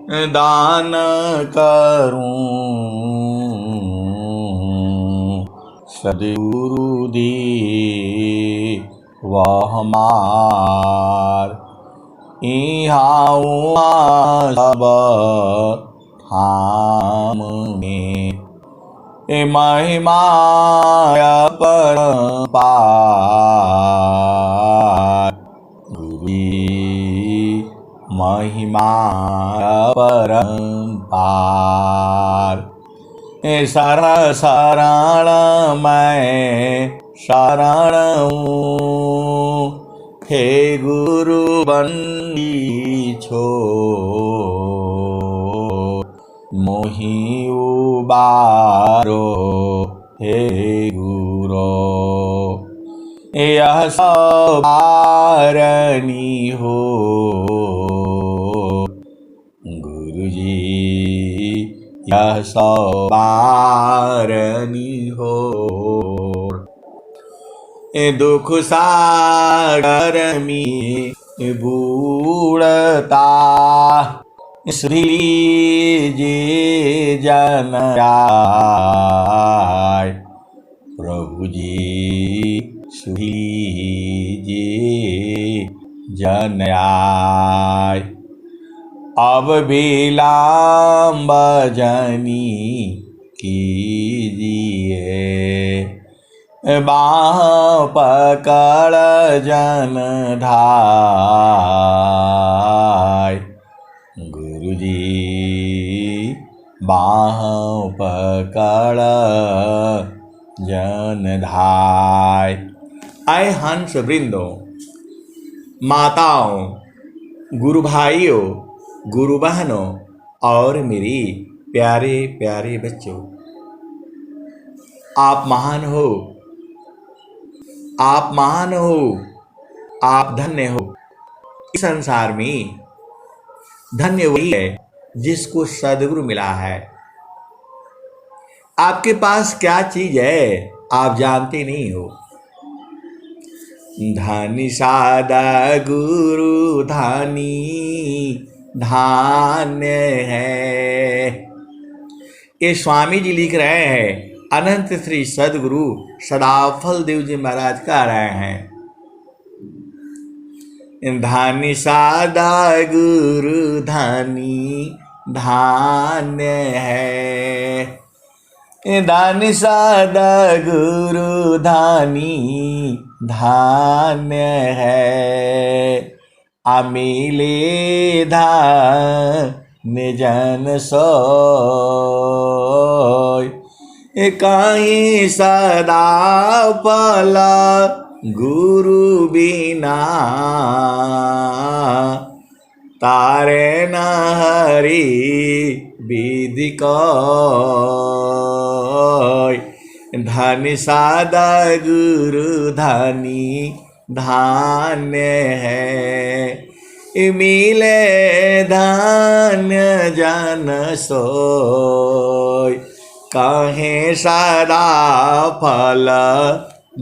दान करूं सद्गुरु दी वह मार। इहाऊं सब धाम में महिमा परम्पार। महिमा परम्पार। शरण शरण मैं शरण हूँ, हे गुरु बंदी छो मोहि उबारो हे गुरो। यह सवारनी हो गुरुजी, यह सवारनी हो। दुख सागर में बूढ़ता श्रीजी जन आए। प्रभु जी श्रीजी जन आए। अब विलंब जनी कीजिए, बाह पकड़ जन धाय। गुरुजी बाह पकड़ जन धाय। आए हंस वृंदो, माताओं, गुरु भाइयों, गुरु बहनों और मेरी प्यारे प्यारे बच्चों, आप महान हो, आप महान हो, आप धन्य हो। इस संसार में धन्य वही है जिसको सद्गुरु मिला है। आपके पास क्या चीज है आप जानते नहीं हो। धनी सादा गुरु धानी धान्य है। ये स्वामी जी लिख रहे हैं, अनंत श्री सद्गुरु सदाफल देव जी महाराज कह रहे हैं। धानी सादा गुरु धानी धान्य है। धानी सादा गुरु धानी धान्य है। अमिले धान्य जन सोय, कहीं सदा पला गुरु बिना। तारे न हरि विधि कोय। धनी सादा गुरु धनी धान्य है। मिले धान्य जन सोय, कहें सदा फल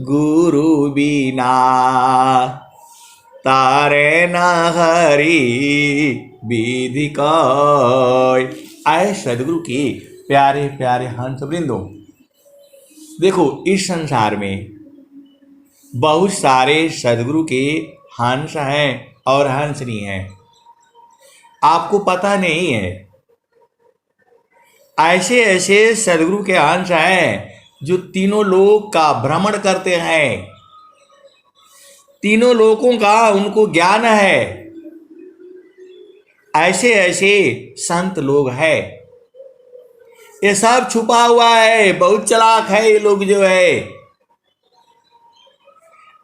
गुरु बिना। तारे न हरि विधि कोय। आए सदगुरु के प्यारे प्यारे हंस वृंदों, देखो इस संसार में बहुत सारे सदगुरु के हंस हैं और हंसनी हैं, आपको पता नहीं है। ऐसे ऐसे सदगुरु के हंस हैं जो तीनों लोक का भ्रमण करते हैं, तीनों लोकों का उनको ज्ञान है। ऐसे ऐसे संत लोग हैं। ये सब छुपा हुआ है, बहुत चालाक है ये लोग जो है।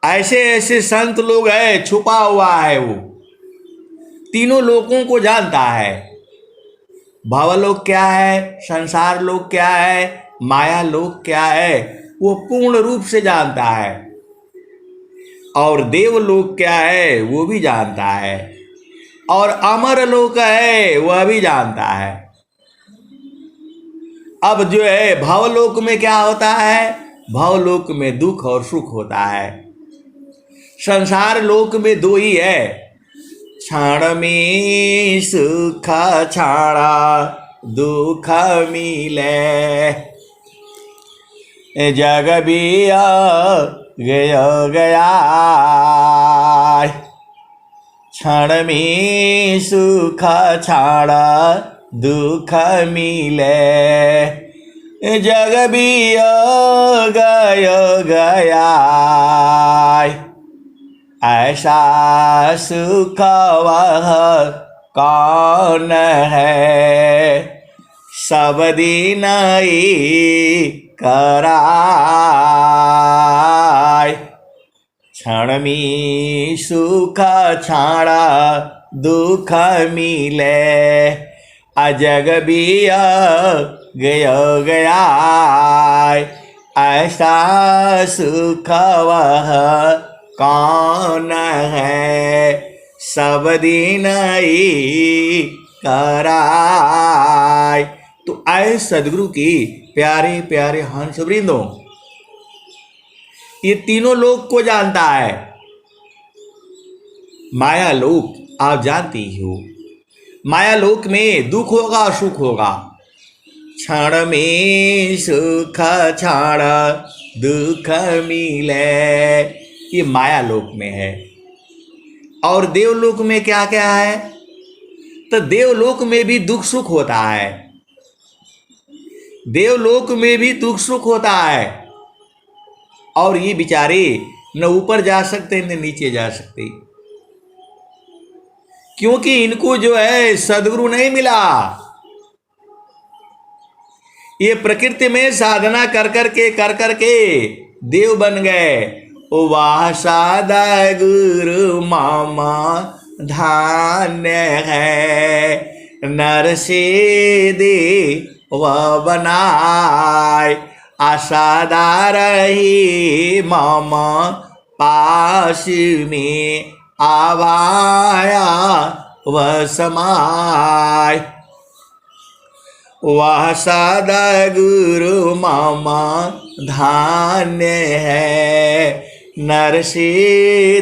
ऐसे ऐसे संत लोग हैं, छुपा हुआ है वो, तीनों लोकों को जानता है। भवलोक क्या है, संसार लोक क्या है, माया लोक क्या है, वो पूर्ण रूप से जानता है। और देवलोक क्या है वो भी जानता है, और अमर लोक है वह भी जानता है। अब जो है भवलोक में क्या होता है, भवलोक में दुख और सुख होता है। संसार लोक में दो ही है, क्षण में सुख छाड़ा दुख मिले, जग भी गया क्षण में सुख छाड़ा दुख मिले, जग भी गया ऐसा सुख वह कौन है, सब दिन ही कराय, क्षण में सुख छाड़ा दुख मिले, अजग भी गया ऐसा सुख वह कौन है, सब दिन ही कराय। तो आए सदगुरु की प्यारे प्यारे हंस वृंदों, ये तीनों लोक को जानता है। माया लोक आप जानती ही हो, माया लोक में दुख होगा सुख होगा, क्षण में सुख छाड़ा दुख मिले, ये माया लोक में है। और देवलोक में क्या क्या है, तो देवलोक में भी दुख सुख होता है, देवलोक में भी दुख सुख होता है। और ये बेचारे न ऊपर जा सकते न नीचे जा सकते, क्योंकि इनको जो है सदगुरु नहीं मिला। ये प्रकृति में साधना कर करके देव बन गए। ओ वाह सादा गुरु मामा धान्य है, नर से दे वह बनाए, आसादार ही मामा पास में आवाया वह समाय, वह सादा गुरु मामा धान्य है, नर से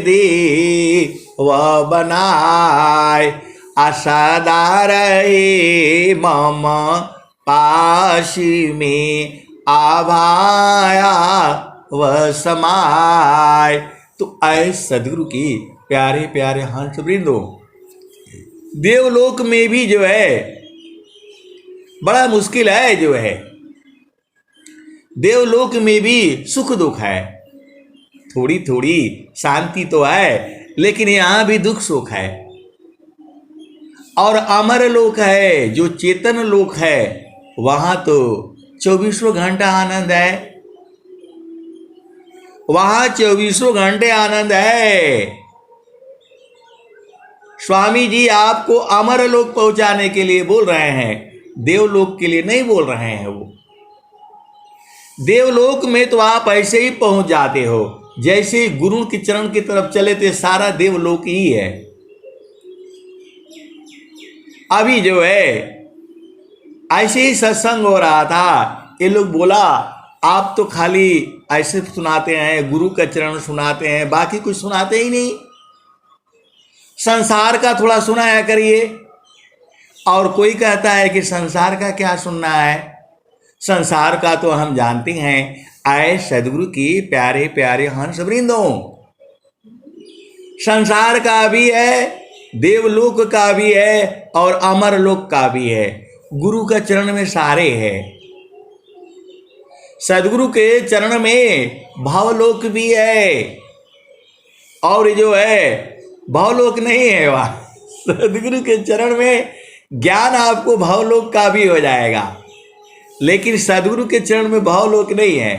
दे वह बनाए, आसादार ही मामा पास में आभाया वह समाय। तो ऐ सदगुरु की प्यारे प्यारे हंस वृंदों, देवलोक में भी जो है बड़ा मुश्किल है, जो है देवलोक में भी सुख दुख है, थोड़ी थोड़ी शांति तो है, लेकिन यहाँ भी दुख सुख है। और अमर लोक है, जो चेतन लोक है, वहां तो 24 घंटा आनंद है, वहां 24 घंटे आनंद है। स्वामी जी आपको अमर लोक पहुंचाने के लिए बोल रहे हैं, देवलोक के लिए नहीं बोल रहे हैं। वो देवलोक में तो आप ऐसे ही पहुंच जाते हो, जैसे गुरु के चरण की तरफ चले तो सारा देवलोक ही है। अभी जो है ऐसे ही सत्संग हो रहा था, ये लोग बोला आप तो खाली ऐसे सुनाते हैं, गुरु का चरण सुनाते हैं, बाकी कुछ सुनाते ही नहीं, संसार का थोड़ा सुनाया करिए। और कोई कहता है कि संसार का क्या सुनना है, संसार का तो हम जानते हैं। आए सदगुरु की प्यारे प्यारे हंस वृंदों, संसार का भी है, देवलोक का भी है और अमर लोक का भी है। गुरु का चरण में सारे है। सदगुरु के चरण में भावलोक भी है, और जो है भावलोक नहीं है वह। सदगुरु के चरण में ज्ञान आपको भावलोक का भी हो जाएगा, लेकिन सदगुरु के चरण में भावलोक नहीं है।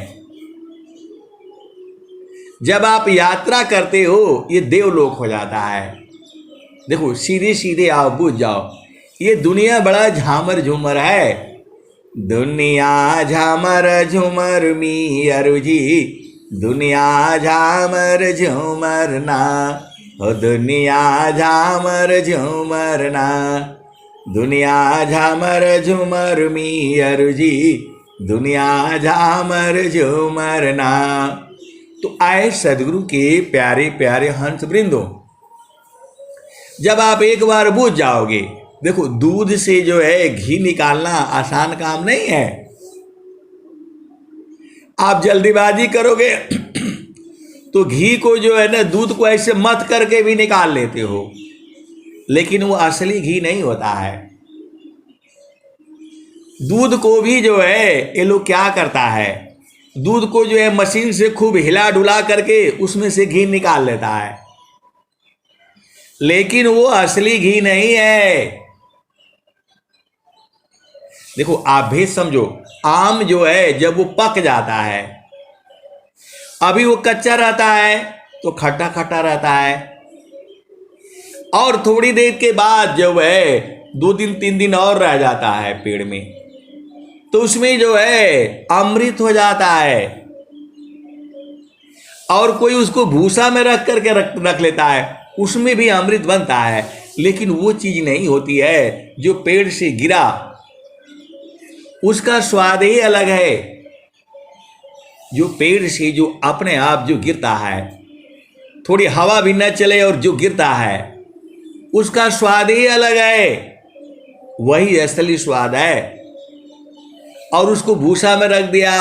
जब आप यात्रा करते हो, ये देवलोक हो जाता है। देखो सीधे सीधे आओ, बुझ जाओ, ये दुनिया बड़ा झामर झूमर है। दुनिया झामर झूमर मी अरुजी, दुनिया झामर झूमर ना हो, दुनिया झामर झूमर ना, दुनिया झामर झूमर मी अरुजी, दुनिया झामर झूमर ना। तो आए सदगुरु के प्यारे प्यारे हंस वृंदों, जब आप एक बार बूझ जाओगे, देखो दूध से जो है घी निकालना आसान काम नहीं है। आप जल्दीबाजी करोगे तो घी को जो है ना, दूध को ऐसे मत करके भी निकाल लेते हो, लेकिन वो असली घी नहीं होता है। दूध को भी जो है ये लोग क्या करता है, दूध को जो है मशीन से खूब हिला डुला करके उसमें से घी निकाल लेता है, लेकिन वो असली घी नहीं है। देखो आप भी समझो, आम जो है जब वो पक जाता है, अभी वो कच्चा रहता है तो खट्टा खट्टा रहता है, और थोड़ी देर के बाद जब है 2 दिन 3 दिन और रह जाता है पेड़ में, तो उसमें जो है अमृत हो जाता है, और कोई उसको भूसा में रख करके रख लेता है, उसमें भी अमृत बनता है। लेकिन वो चीज नहीं होती है जो पेड़ से गिरा, उसका स्वाद ही अलग है। जो पेड़ से जो अपने आप जो गिरता है, थोड़ी हवा भी न चले और जो गिरता है, उसका स्वाद ही अलग है, वही असली स्वाद है। और उसको भूसा में रख दिया,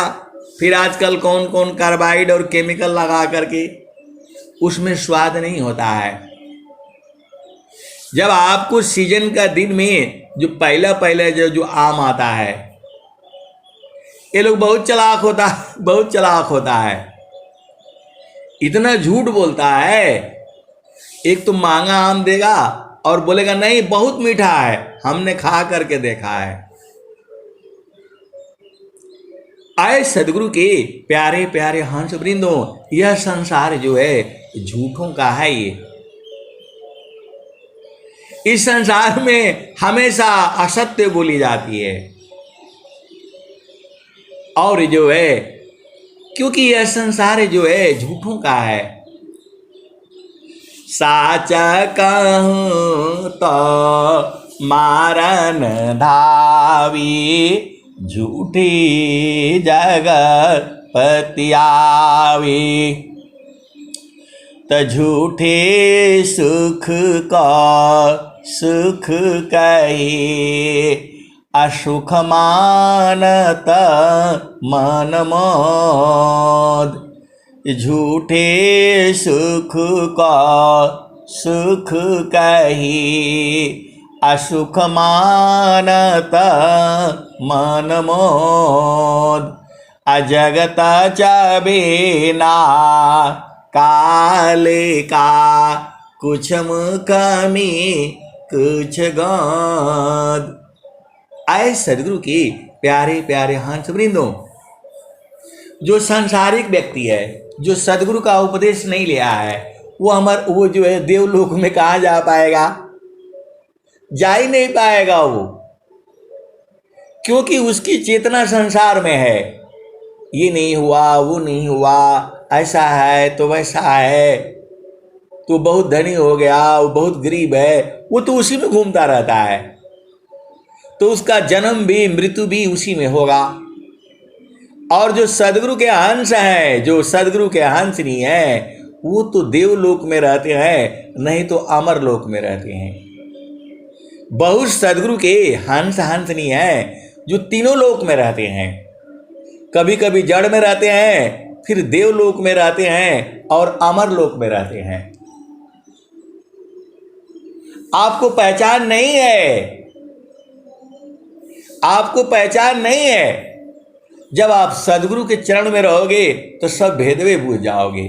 फिर आजकल कौन कौन कार्बाइड और केमिकल लगा करके, उसमें स्वाद नहीं होता है। जब आपको सीजन का दिन में जो पहले जो आम आता है, ये लोग बहुत चालाक होता है, इतना झूठ बोलता है। एक तो महंगा आम देगा और बोलेगा नहीं बहुत मीठा है, हमने खा करके देखा है। आए सदगुरु के प्यारे प्यारे हंस वृंदों, यह संसार जो है झूठों का है। ये इस संसार में हमेशा असत्य बोली जाती है, और जो है क्योंकि यह संसार जो है झूठों का है। साचा कहूं तो मारन धावी, झूठी जगत पतियावी। त झूठे सुख का सुख कही, असुख मानत मन मोद। झूठे सुख का सुख कही, असुख मानत मन मोद। अजगत चबेना काले का, कुछ कमी कुछ गौद। आए सदगुरु के प्यारे प्यारे हंस वृंदों, जो सांसारिक व्यक्ति है, जो सदगुरु का उपदेश नहीं लिया है, वो जो है देवलोक में कहाँ जा पाएगा? जा ही नहीं पाएगा वो, क्योंकि उसकी चेतना संसार में है। ये नहीं हुआ, वो नहीं हुआ, ऐसा है तो वैसा है, तो बहुत धनी हो गया, वो बहुत गरीब है, वो तो उसी में घूमता रहता है, तो उसका जन्म भी मृत्यु भी उसी में होगा। और जो सदगुरु के हंस हैं, जो सदगुरु के हंस नहीं है, वो तो देवलोक में रहते हैं, नहीं तो अमर लोक में रहते हैं। बहुत सदगुरु के हंस नहीं है जो तीनों लोक में रहते हैं। कभी कभी जड़ में रहते हैं, फिर देवलोक में रहते हैं, और अमर लोक में रहते हैं। आपको पहचान नहीं है, आपको पहचान नहीं है। जब आप सदगुरु के चरण में रहोगे तो सब भेदवे भूल जाओगे।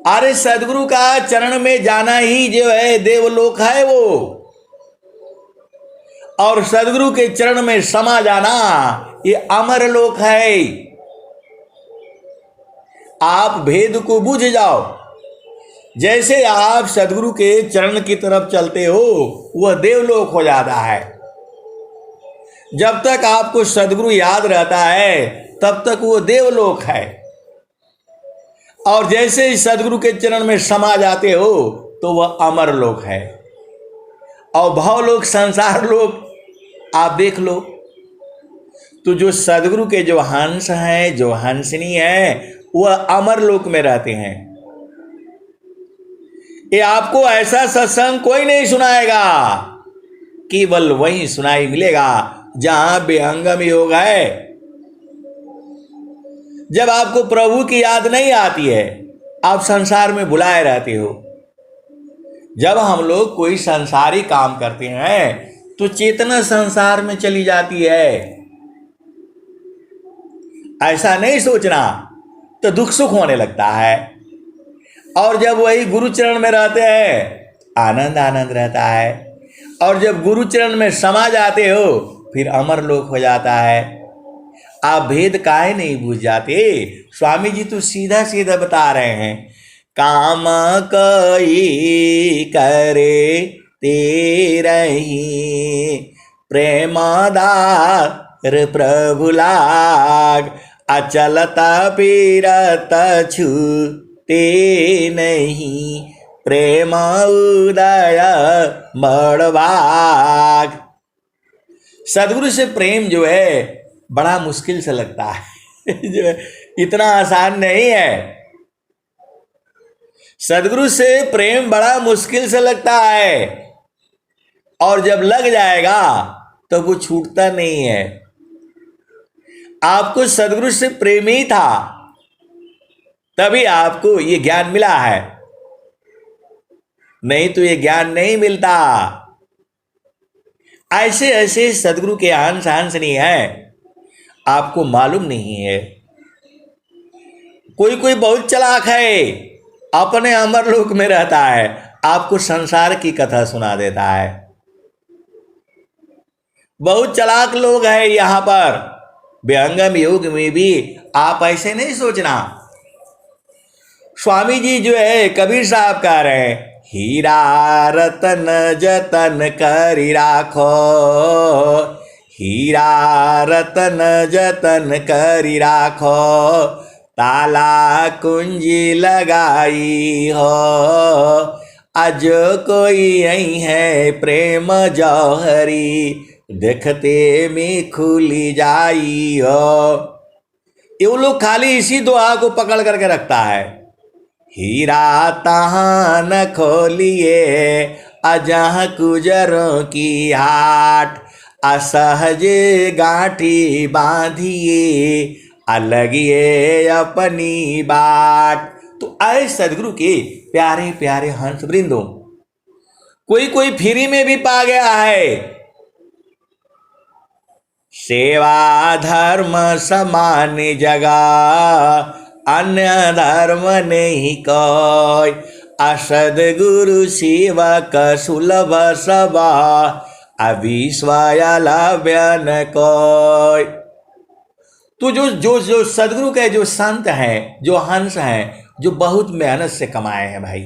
अरे सदगुरु का चरण में जाना ही जो है देवलोक है वो, और सदगुरु के चरण में समा जाना ये अमर लोक है। आप भेद को बुझ जाओ। जैसे आप सदगुरु के चरण की तरफ चलते हो, वह देवलोक हो जाता है। जब तक आपको सदगुरु याद रहता है, तब तक वो देवलोक है, और जैसे ही सदगुरु के चरण में समा जाते हो तो वह अमर लोक है। और भवलोक, संसार लोक आप देख लो, तो जो सदगुरु के जो हंस हैं, जो हंसनी है, वह अमर लोक में रहते हैं। ये आपको ऐसा सत्संग कोई नहीं सुनाएगा, केवल वही सुनाई मिलेगा जहां विहंगम योग है। जब आपको प्रभु की याद नहीं आती है, आप संसार में भुलाए रहते हो। जब हम लोग कोई संसारी काम करते हैं तो चेतना संसार में चली जाती है। ऐसा नहीं सोचना, तो दुख सुख होने लगता है। और जब वही गुरु चरण में रहते हैं आनंद आनंद रहता है। और जब गुरु चरण में समा जाते हो फिर अमर लोक हो जाता है। आप भेद काहे नहीं भूल जाते? स्वामी जी तो सीधा सीधा बता रहे हैं, काम कई करे तेरही प्रेमदार प्रभु लाग, अचलता पीरत छूते नहीं प्रेम उदय बड़भाग। सदगुरु से प्रेम जो है बड़ा मुश्किल से लगता है जो इतना आसान नहीं है। सदगुरु से प्रेम बड़ा मुश्किल से लगता है, और जब लग जाएगा तो वो छूटता नहीं है। आपको सदगुरु से प्रेम ही था, तभी आपको ये ज्ञान मिला है, नहीं तो ये ज्ञान नहीं मिलता। ऐसे ऐसे सदगुरु के अंश हंसनी है, आपको मालूम नहीं है। कोई कोई बहुत चालाक है, अपने अमर लोक में रहता है, आपको संसार की कथा सुना देता है। बहुत चालाक लोग हैं यहां पर। विहंगम योग में भी आप ऐसे नहीं सोचना। स्वामी जी जो है कबीर साहब कह रहे हैं, हीरा रतन जतन करी राखो, हीरा रतन जतन करी राखो, ताला कुंजी लगाई हो, आज कोई यही है प्रेम जौहरी, देखते में खुली जाई हो। ये वो लोग खाली इसी दुआ को पकड़ करके रखता है, हीरा तहां न खोलिए अजह गुजरों की हाट, असहज गांठी बांधिए अलगिए अपनी बाट। तो आए सदगुरु के प्यारे प्यारे हंस वृंदों, कोई कोई फ्री में भी पा गया है। सेवा धर्म समान जगह, अन्य धर्म नहीं कोई, असद गुरु सेवक सुलभ सबा, अविश्वलभ्य न कोई। तो जो सदगुरु के जो संत हैं, जो हंस हैं, जो बहुत मेहनत से कमाए हैं भाई,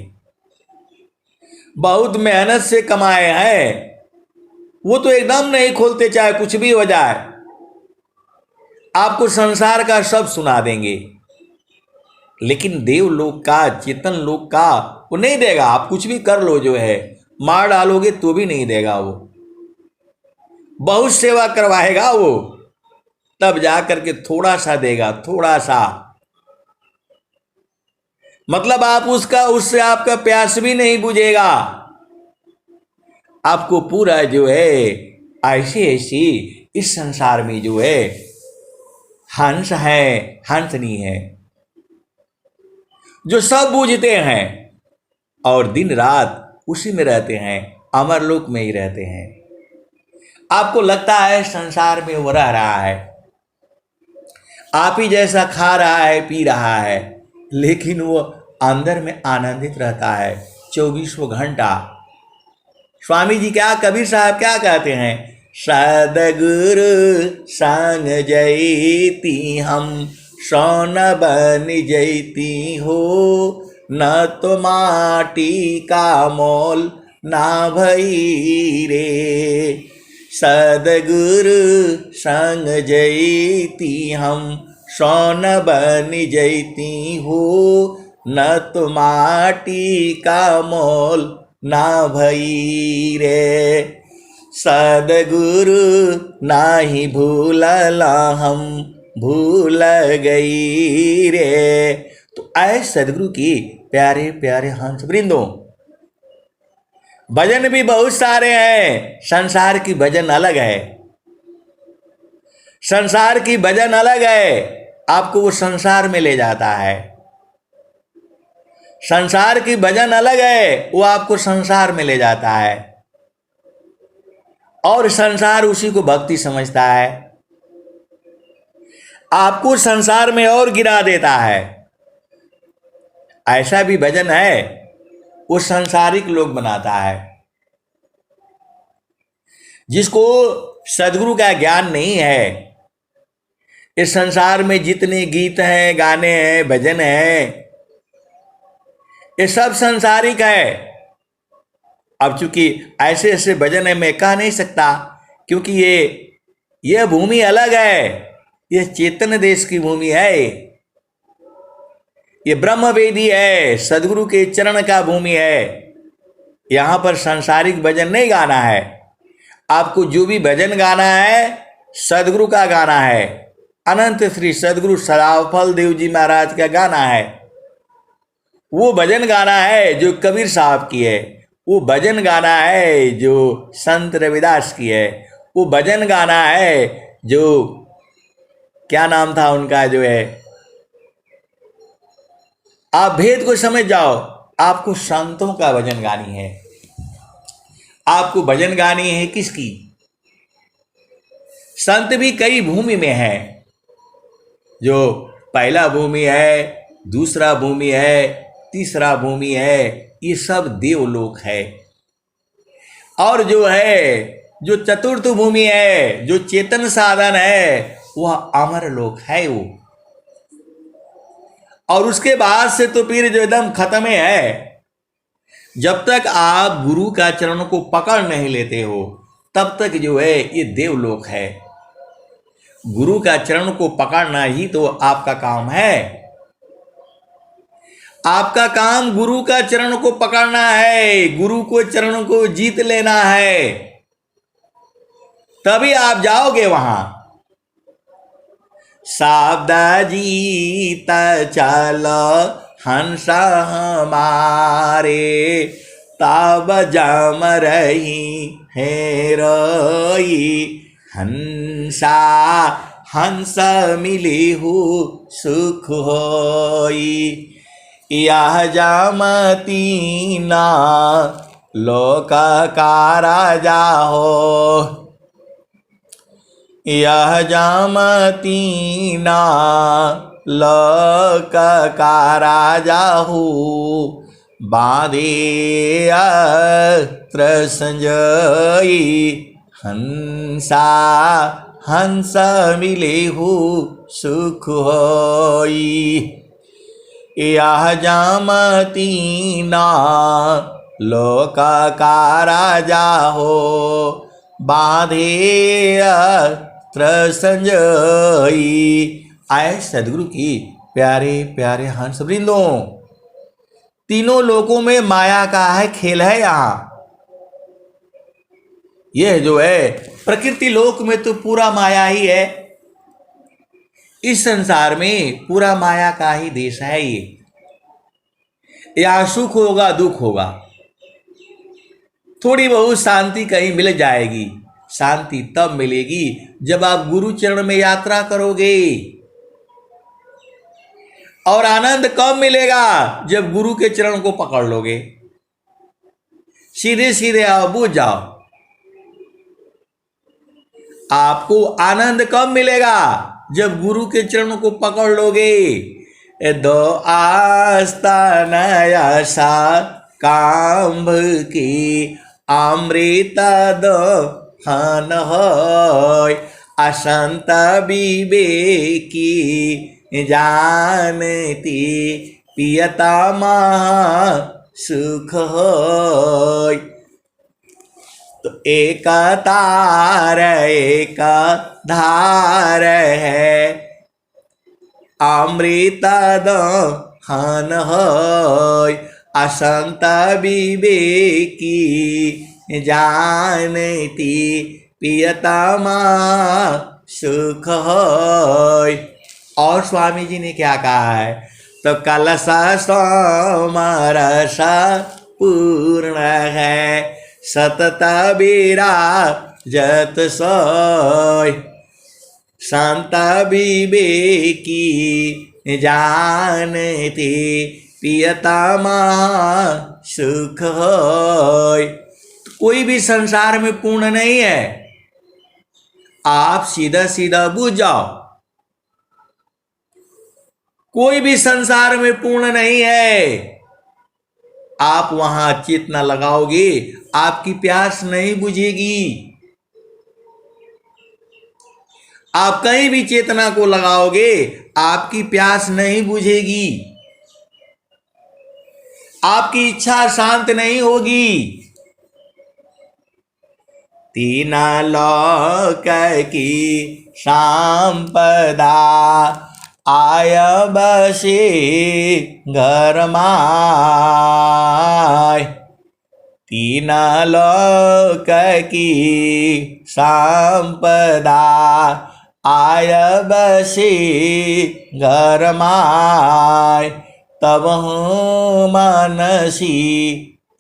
बहुत मेहनत से कमाए हैं, वो तो एकदम नहीं खोलते चाहे कुछ भी हो जाए। आपको संसार का सब सुना देंगे, लेकिन देवलोक का, चेतन लोक का वो नहीं देगा। आप कुछ भी कर लो, जो है मार डालोगे तो भी नहीं देगा वो। बहुत सेवा करवाएगा वो, तब जाकर के थोड़ा सा देगा, थोड़ा सा। मतलब आप उससे आपका प्यास भी नहीं बुझेगा। आपको पूरा जो है ऐसे ऐसी इस संसार में जो है हंस है, हंसनी है, जो सब बूझते हैं और दिन रात उसी में रहते हैं, अमरलोक में ही रहते हैं। आपको लगता है संसार में वो रह रहा है, आप ही जैसा खा रहा है, पी रहा है, लेकिन वो अंदर में आनंदित रहता है 24 घंटा। स्वामी जी क्या, कबीर साहब क्या कहते हैं, सदगुरु संग जैती हम सोन बन जैती हो, न तो माटी का मोल ना भई रे, सदगुरु संग जैती हम सोन बन जैती हो, न तो माटी का मोल ना भई रे, सदगुरु नाही भूलला हम भूल गई रे। तो आए सदगुरु की प्यारे प्यारे हंस वृंदों, भजन भी बहुत सारे हैं, संसार की भजन अलग है। संसार की भजन अलग है, आपको वो संसार में ले जाता है। संसार की भजन अलग है, वो आपको संसार में ले जाता है, और संसार उसी को भक्ति समझता है, आपको संसार में और गिरा देता है। ऐसा भी भजन है, वो संसारिक लोग बनाता है। जिसको सदगुरु का ज्ञान नहीं है, इस संसार में जितने गीत हैं, गाने हैं, भजन हैं, ये सब संसारिक है। अब चूंकि ऐसे ऐसे भजन है, मैं कह नहीं सकता, क्योंकि ये भूमि अलग है। ये चेतन देश की भूमि है, ये ब्रह्मवेदी है, सदगुरु के चरण का भूमि है। यहां पर सांसारिक भजन नहीं गाना है। आपको जो भी भजन गाना है, सदगुरु का गाना है। अनंत श्री सदगुरु सदाफल देव जी महाराज का गाना है। वो भजन गाना है जो कबीर साहब की है। वो भजन गाना है जो संत रविदास की है। वो भजन गाना है जो, क्या नाम था उनका, जो है, आप भेद को समझ जाओ। आपको संतों का भजन गानी है। आपको भजन गानी है किसकी? संत भी कई भूमि में है। जो पहला भूमि है, दूसरा भूमि है, तीसरा भूमि है, ये सब देवलोक है। और जो है, जो चतुर्थ भूमि है, जो चेतन साधन है, वह अमर लोक है वो। और उसके बाद से तो फिर जो एकदम खत्म है। जब तक आप गुरु का चरण को पकड़ नहीं लेते हो, तब तक जो है ये देवलोक है। गुरु का चरण को पकड़ना ही तो आपका काम है। आपका काम गुरु का चरण को पकड़ना है, गुरु को चरण को जीत लेना है, तभी आप जाओगे वहां। शब्द जीत चल हंस हमारे, तब जम रही है रोई, हंसा हंस मिली हूँ सुख होई। यह जमती ना लोक का राजा हो, यह जमती ना लोक का राजा हूँ, बांधे अस्त्र संजयी, हंसा हंस मिले हूँ सुख होई। यह जमती ना लोक का राजा हो, बांधे अस्त्र संजयी। आए सदगुरु की प्यारे प्यारे हंस वृंदों, तीनों लोकों में माया का है खेल है। यहाँ यह जो है प्रकृति लोक में तो पूरा माया ही है। इस संसार में पूरा माया का ही देश है ये। यहाँ सुख होगा, दुख होगा, थोड़ी बहुत शांति कहीं मिल जाएगी। शांति तब मिलेगी जब आप गुरु चरण में यात्रा करोगे। और आनंद कब मिलेगा? जब गुरु के चरण को पकड़ लोगे। सीधे सीधे आओ, बूझ जाओ। आपको आनंद कब मिलेगा? जब गुरु के चरण को पकड़ लोगे। दो आस्तान ऐसा कांभ की, अमृत दो हन होय, असंत विवेकी जानती, पियता महा सुख होय। तो एक तार एक धार है, अमृत दहन होय, असंत विवेकी जानती, पियता महा सुख होय। और स्वामी जी ने क्या कहा है? तो कलश सोमरस पूर्ण है, सतत विराजत सोय। शांत विवेकी जानते, प्रियतमा सुख होय। कोई भी संसार में पूर्ण नहीं है, आप सीधा सीधा बुझ जाओ। कोई भी संसार में पूर्ण नहीं है, आप वहां चित न लगाओगे, आपकी प्यास नहीं बुझेगी। आप कहीं भी चेतना को लगाओगे, आपकी प्यास नहीं बुझेगी, आपकी इच्छा शांत नहीं होगी। तीन लोक की संपदा आय बसे घर माय। तीन लोक की संपदा आय बसे घर माय। तब मनसी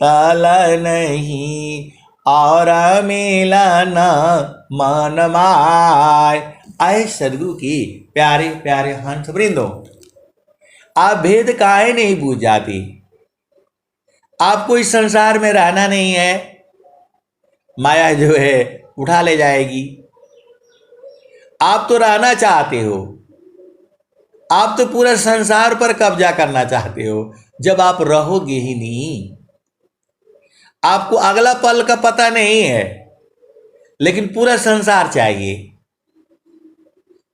तल नहीं, और मिलन मन माय। आए सदगुरु की प्यारे प्यारे हंस वृंदो, आप भेद काहे नहीं बूझ जाती? आपको इस संसार में रहना नहीं है, माया जो है उठा ले जाएगी। आप तो रहना चाहते हो, आप तो पूरा संसार पर कब्जा करना चाहते हो। जब आप रहोगे ही नहीं, आपको अगला पल का पता नहीं है, लेकिन पूरा संसार चाहिए।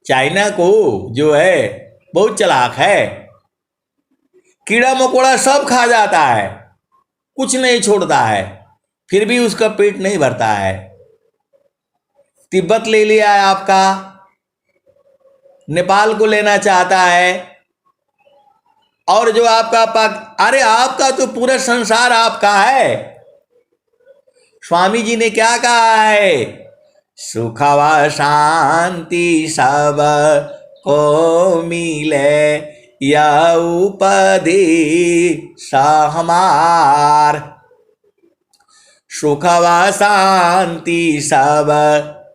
चाइना को जो है बहुत चालाक है, कीड़ा मकोड़ा सब खा जाता है, कुछ नहीं छोड़ता है, फिर भी उसका पेट नहीं भरता है। तिब्बत ले लिया है आपका, नेपाल को लेना चाहता है, और जो आपका अरे आपका तो पूरा संसार आपका है। स्वामी जी ने क्या कहा है? सुख व शांति सब को मिले, यह उपदेश हमार। सुख व शांति सब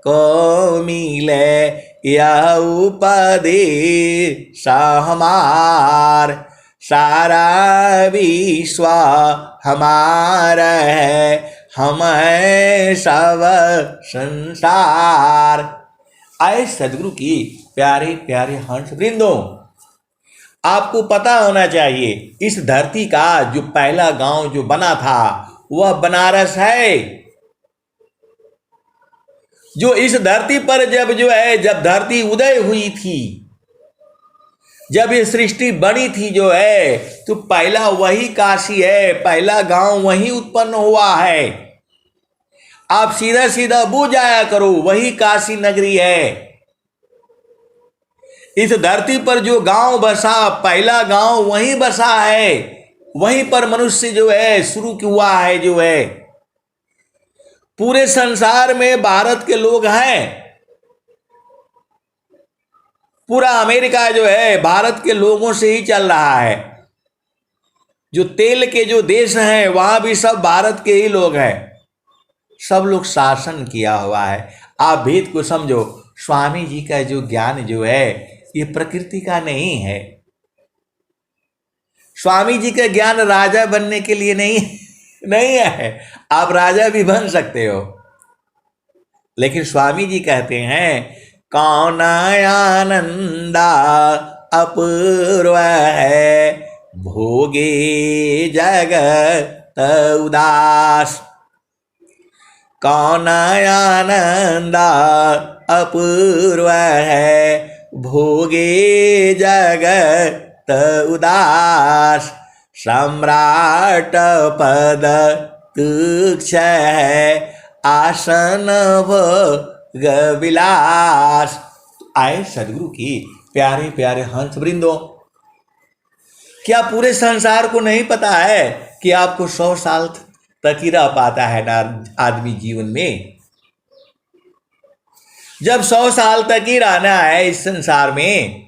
को मिले, यह उपदेश हमार। सारा विश्व हमारा है, हम है सब संसार। आए सदगुरु की प्यारे प्यारे हंस वृंदों, आपको पता होना चाहिए, इस धरती का जो पहला गांव जो बना था वह बनारस है। जो इस धरती पर जब धरती उदय हुई थी, जब ये सृष्टि बनी थी जो है, तो पहला वही काशी है, पहला गांव वही उत्पन्न हुआ है। आप सीधा सीधा बूझ जाया करो, वही काशी नगरी है। इस धरती पर जो गांव बसा, पहला गांव वहीं बसा है, वहीं पर मनुष्य जो है शुरू हुआ है जो है। पूरे संसार में भारत के लोग हैं, पूरा अमेरिका जो है भारत के लोगों से ही चल रहा है। जो तेल के जो देश हैं वहां भी सब भारत के ही लोग हैं, सब लोग शासन किया हुआ है। आप भेद को समझो। स्वामी जी का जो ज्ञान जो है ये प्रकृति का नहीं है। स्वामी जी का ज्ञान राजा बनने के लिए नहीं है। आप राजा भी बन सकते हो, लेकिन स्वामी जी कहते हैं कौन आनंदा अपूर्व है, भोगे जगत उदास। कौन आनंदा अपूर्व है, भोगे जगत उदास। सम्राट पद तुक्ष है, आसन भोग विलास। आए सदगुरु की प्यारे प्यारे हंस वृंदों, क्या पूरे संसार को नहीं पता है कि आपको 100 साल तक ही रह पाता है ना आदमी जीवन में? जब 100 साल तक ही रहना है इस संसार में,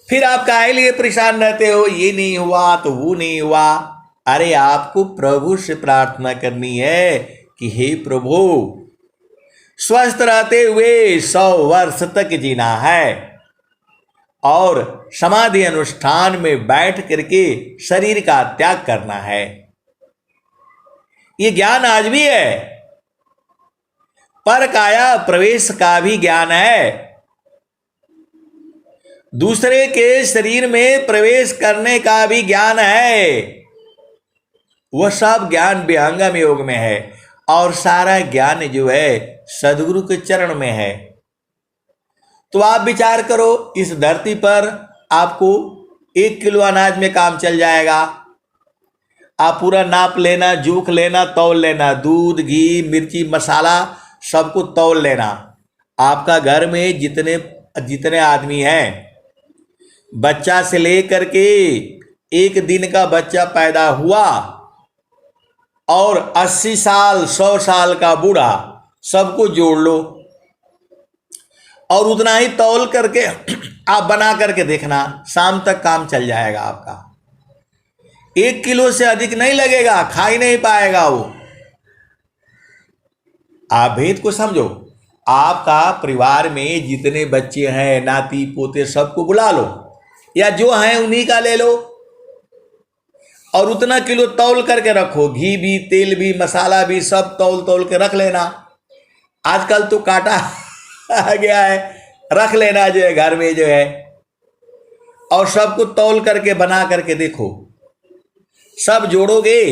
फिर आप काहे लिए परेशान रहते हो? ये नहीं हुआ तो वो नहीं हुआ। अरे आपको प्रभु से प्रार्थना करनी है कि हे प्रभु, स्वस्थ रहते हुए 100 वर्ष तक जीना है और समाधि अनुष्ठान में बैठ करके शरीर का त्याग करना है। ये ज्ञान आज भी है। पर काया प्रवेश का भी ज्ञान है। दूसरे के शरीर में प्रवेश करने का भी ज्ञान है। वह सब ज्ञान विहंगम योग में है और सारा ज्ञान जो है सदगुरु के चरण में है। तो आप विचार करो, इस धरती पर आपको 1 किलो अनाज में काम चल जाएगा। आप पूरा नाप लेना, जोख लेना, तौल लेना, दूध, घी, मिर्ची, मसाला सबको तौल लेना। आपका घर में जितने आदमी हैं, बच्चा से लेकर के 1 दिन का बच्चा पैदा हुआ और 80 साल 100 साल का बूढ़ा, सबको जोड़ लो और उतना ही तौल करके आप बना करके देखना, शाम तक काम चल जाएगा आपका। 1 किलो से अधिक नहीं लगेगा, खा ही नहीं पाएगा वो। आप भेद को समझो। आपका परिवार में जितने बच्चे हैं, नाती पोते, सबको बुला लो या जो हैं उन्हीं का ले लो और उतना किलो तौल करके रखो। घी भी, तेल भी, मसाला भी सब तौल के रख लेना। आजकल तो काटा आ गया है, रख लेना जो है घर में जो है, और सबको तौल करके बना करके देखो। सब जोड़ोगे,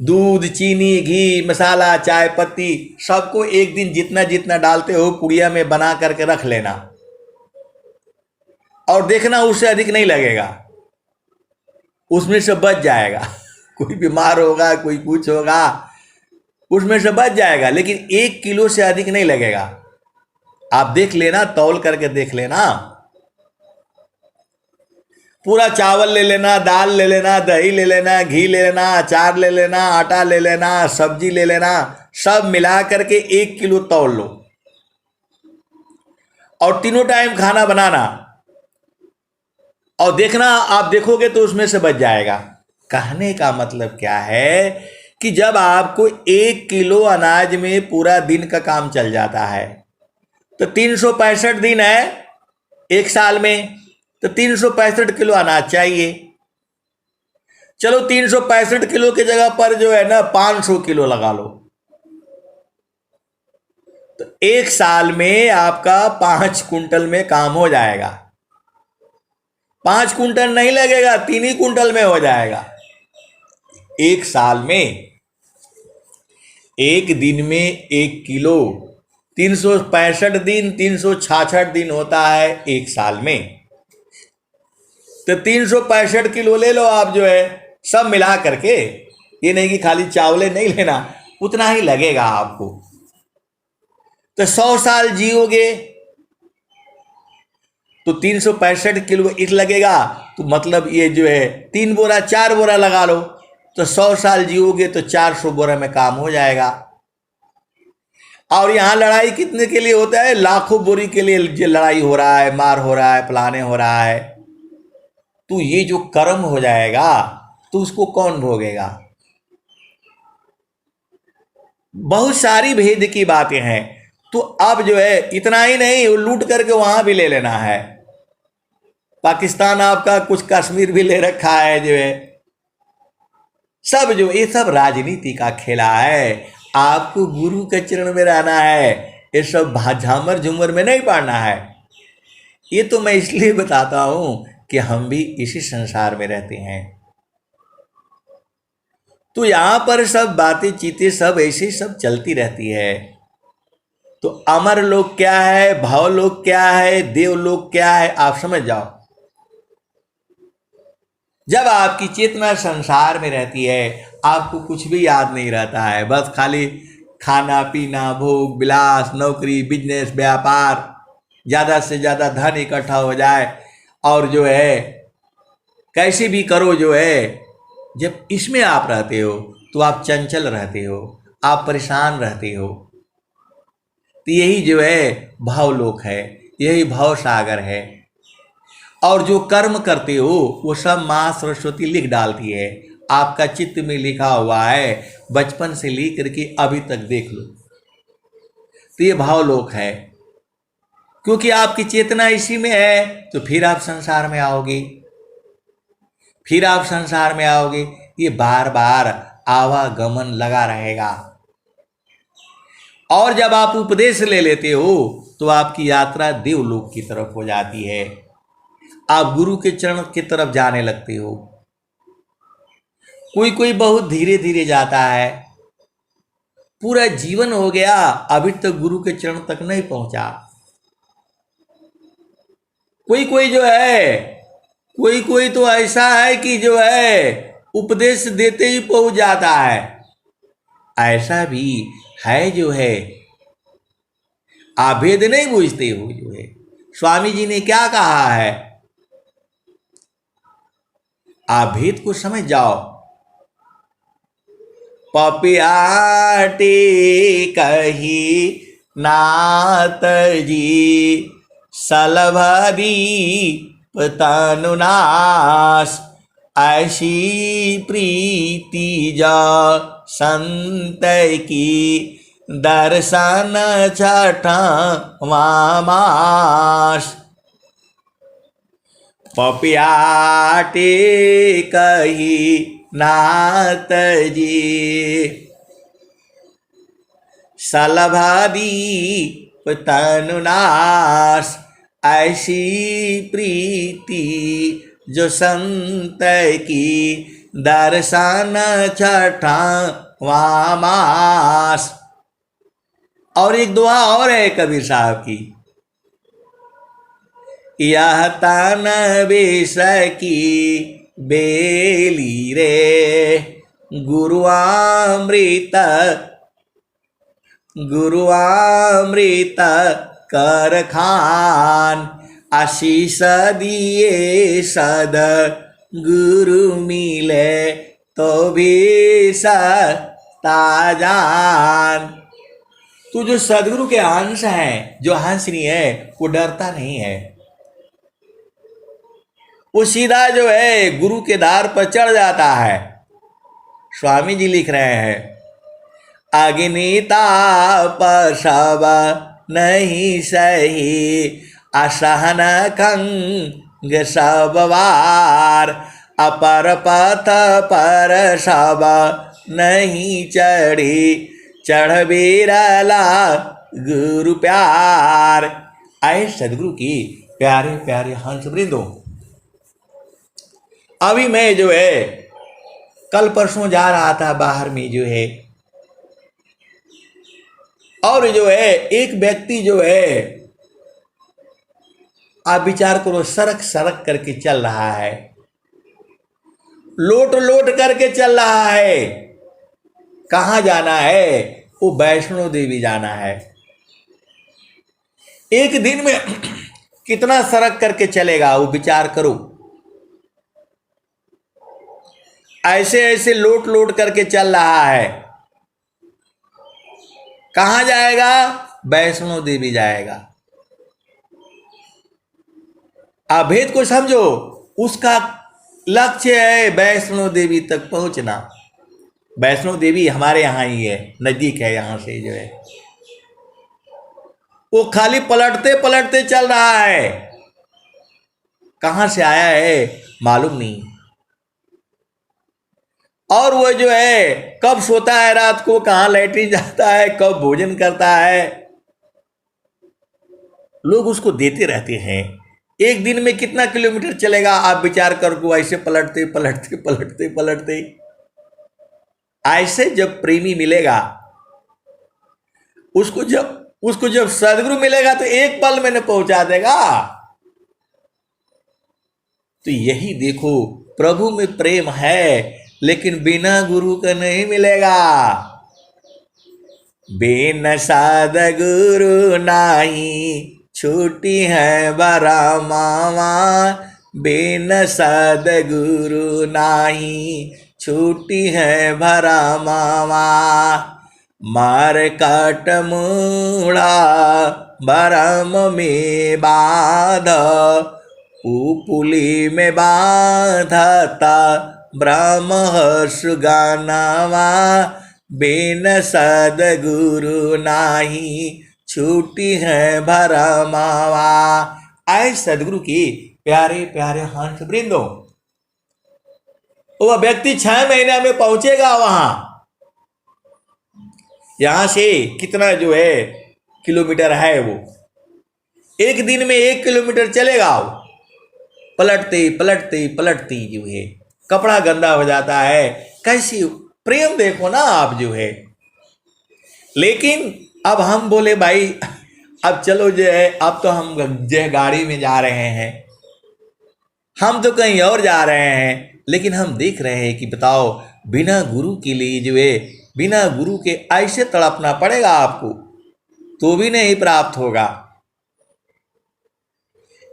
दूध, चीनी, घी, मसाला, चाय पत्ती, सबको एक दिन जितना जितना डालते हो पुड़िया में बना करके रख लेना और देखना उससे अधिक नहीं लगेगा, उसमें से बच जाएगा। कोई बीमार होगा, कोई कुछ होगा, उसमें से बच जाएगा, लेकिन 1 किलो से अधिक नहीं लगेगा। आप देख लेना, तौल करके देख लेना। पूरा चावल ले लेना, दाल ले लेना, दही ले लेना, घी ले लेना, अचार ले लेना, आटा ले लेना, सब्जी ले लेना, सब मिला करके 1 किलो तौल लो और तीनों टाइम खाना बनाना और देखना, आप देखोगे तो उसमें से बच जाएगा। कहने का मतलब क्या है कि जब आपको 1 किलो अनाज में पूरा दिन का काम चल जाता है तो 365 दिन है एक साल में, तो 365 किलो अनाज चाहिए। चलो 365 किलो की जगह पर जो है ना 500 किलो लगा लो, तो 1 साल में आपका 5 कुंटल में काम हो जाएगा। 5 कुंटल नहीं लगेगा, 3 ही कुंटल में हो जाएगा 1 साल में। एक दिन में 1 किलो, 365 दिन, 366 दिन होता है 1 साल में, तो 365 किलो ले लो आप जो है सब मिला करके। ये नहीं कि खाली चावले नहीं लेना, उतना ही लगेगा आपको। तो 100 साल जियोगे तो 365 किलो ईट लगेगा, तो मतलब ये जो है 3 बोरा 4 बोरा लगा लो, तो 100 साल जियोगे तो 400 बोरा में काम हो जाएगा। और यहाँ लड़ाई कितने के लिए होता है? लाखों बोरी के लिए जो लड़ाई हो रहा है, मार हो रहा है, फलाने हो रहा है। तो ये जो कर्म हो जाएगा तो उसको कौन भोगेगा? बहुत सारी भेद की बातें हैं। तो अब जो है इतना ही नहीं, वो लूट करके वहां भी ले लेना है। पाकिस्तान आपका कुछ कश्मीर भी ले रखा है जो है, सब जो ये सब राजनीति का खेला है। आपको गुरु के चरण में रहना है, ये सब झामर झूमर में नहीं पड़ना है। ये तो मैं इसलिए बताता हूं कि हम भी इसी संसार में रहते हैं। तो यहां पर सब बातें चीतें सब ऐसे सब चलती रहती है। तो अमर लोग क्या है, भाव लोग क्या है, देव लोग क्या है, आप समझ जाओ। जब आपकी चेतना संसार में रहती है, आपको कुछ भी याद नहीं रहता है, बस खाली खाना पीना, भोग विलास, नौकरी, बिजनेस, व्यापार, ज़्यादा से ज़्यादा धन इकट्ठा हो जाए और जो है कैसे भी करो जो है। जब इसमें आप रहते हो तो आप चंचल रहते हो, आप परेशान रहते हो। तो यही जो है भावलोक है, यही भाव सागर है। और जो कर्म करते हो वो सब माँ सरस्वती लिख डालती है आपका चित्त में लिखा हुआ है, बचपन से लेकर के अभी तक देख लो। तो ये भावलोक है, क्योंकि आपकी चेतना इसी में है, तो फिर आप संसार में आओगे, फिर आप संसार में आओगे। ये बार बार आवागमन लगा रहेगा। और जब आप उपदेश ले लेते हो तो आपकी यात्रा देवलोक की तरफ हो जाती है, आप गुरु के चरण की तरफ जाने लगते हो। कोई कोई बहुत धीरे धीरे जाता है, पूरा जीवन हो गया अभी तक गुरु के चरण तक नहीं पहुंचा। कोई कोई जो है, कोई कोई तो ऐसा है कि जो है उपदेश देते ही पहुंच जाता है। ऐसा भी है जो है, आप भेद नहीं बूझते हो। जो है स्वामी जी ने क्या कहा है, आप भेद को समझ जाओ। पपियाटी कही नाथ जी सलभरी तनुनाश, ऐसी प्रीति जा संत की दर्शन छठा मास। पपियाटे कही नाथ जी सलभादी तनुनाश, ऐसी प्रीति जो संत की दर्शन छठा मास। और एक दुआ और है कबीर साहब की, यह तन बेस की बेली रे गुरुआमृत कर खान, आशीष दिए सद गुरु मिले तो भी ताजान। तो जो सदगुरु के अंश हैं, जो हंसनी है, वो डरता नहीं है। वो सीधा जो है गुरु के द्वार पर चढ़ जाता है। स्वामी जी लिख रहे हैं, अग्निताप सब नहीं सही, असहन खंग सब वार, अपर पथ पर सब नहीं चढ़ी, चढ़ बिरला गुरु प्यार। आए सदगुरु की प्यारे प्यारे हंस वृंदो, अभी मैं जो है कल परसों जा रहा था बाहर में जो है, और जो है एक व्यक्ति जो है, आप विचार करो, सड़क सड़क करके चल रहा है, लोट लोट करके चल रहा है। कहाँ जाना है? वो वैष्णो देवी जाना है। एक दिन में कितना सड़क करके चलेगा, वो विचार करो। ऐसे ऐसे लोट लोट करके चल रहा है। कहाँ जाएगा? वैष्णो देवी जाएगा। आप भेद को समझो, उसका लक्ष्य है वैष्णो देवी तक पहुंचना। वैष्णो देवी हमारे यहाँ ही है, नजदीक है यहाँ से जो है। वो खाली पलटते पलटते चल रहा है, कहाँ से आया है मालूम नहीं। और वो जो है कब सोता है रात को, कहाँ लैट्रिन जाता है, कब भोजन करता है, लोग उसको देते रहते हैं। एक दिन में कितना किलोमीटर चलेगा आप विचार करो, ऐसे पलटते पलटते पलटते पलटते। ऐसे जब प्रेमी मिलेगा, उसको जब सदगुरु मिलेगा तो एक पल में न पहुंचा देगा। तो यही देखो, प्रभु में प्रेम है, लेकिन बिना गुरु का नहीं मिलेगा। बिन सदगुरु नाही छूटी है बरा मामा, बिन सदगुरु नाही छूटी है भरा मामा। मारकट मूढ़ा बरम में बाध, पुली में बाधता ब्रह्म सुगानावा, बिन सदगुरु नाही छूटी है भरमावा। आए सदगुरु की प्यारे प्यारे हंस वृंदो, वह व्यक्ति 6 महीने में पहुंचेगा वहां। यहां से कितना जो है किलोमीटर है, वो एक दिन में 1 किलोमीटर चलेगा। वो पलटते पलटते पलटते जो है कपड़ा गंदा हो जाता है। कैसी प्रेम देखो ना आप जो है। लेकिन अब हम बोले भाई अब चलो जो है, अब तो हम जो है गाड़ी में जा रहे हैं, हम तो कहीं और जा रहे हैं। लेकिन हम देख रहे हैं कि बताओ, बिना गुरु के लिए जो है, बिना गुरु के ऐसे तड़पना पड़ेगा आपको, तो भी नहीं प्राप्त होगा।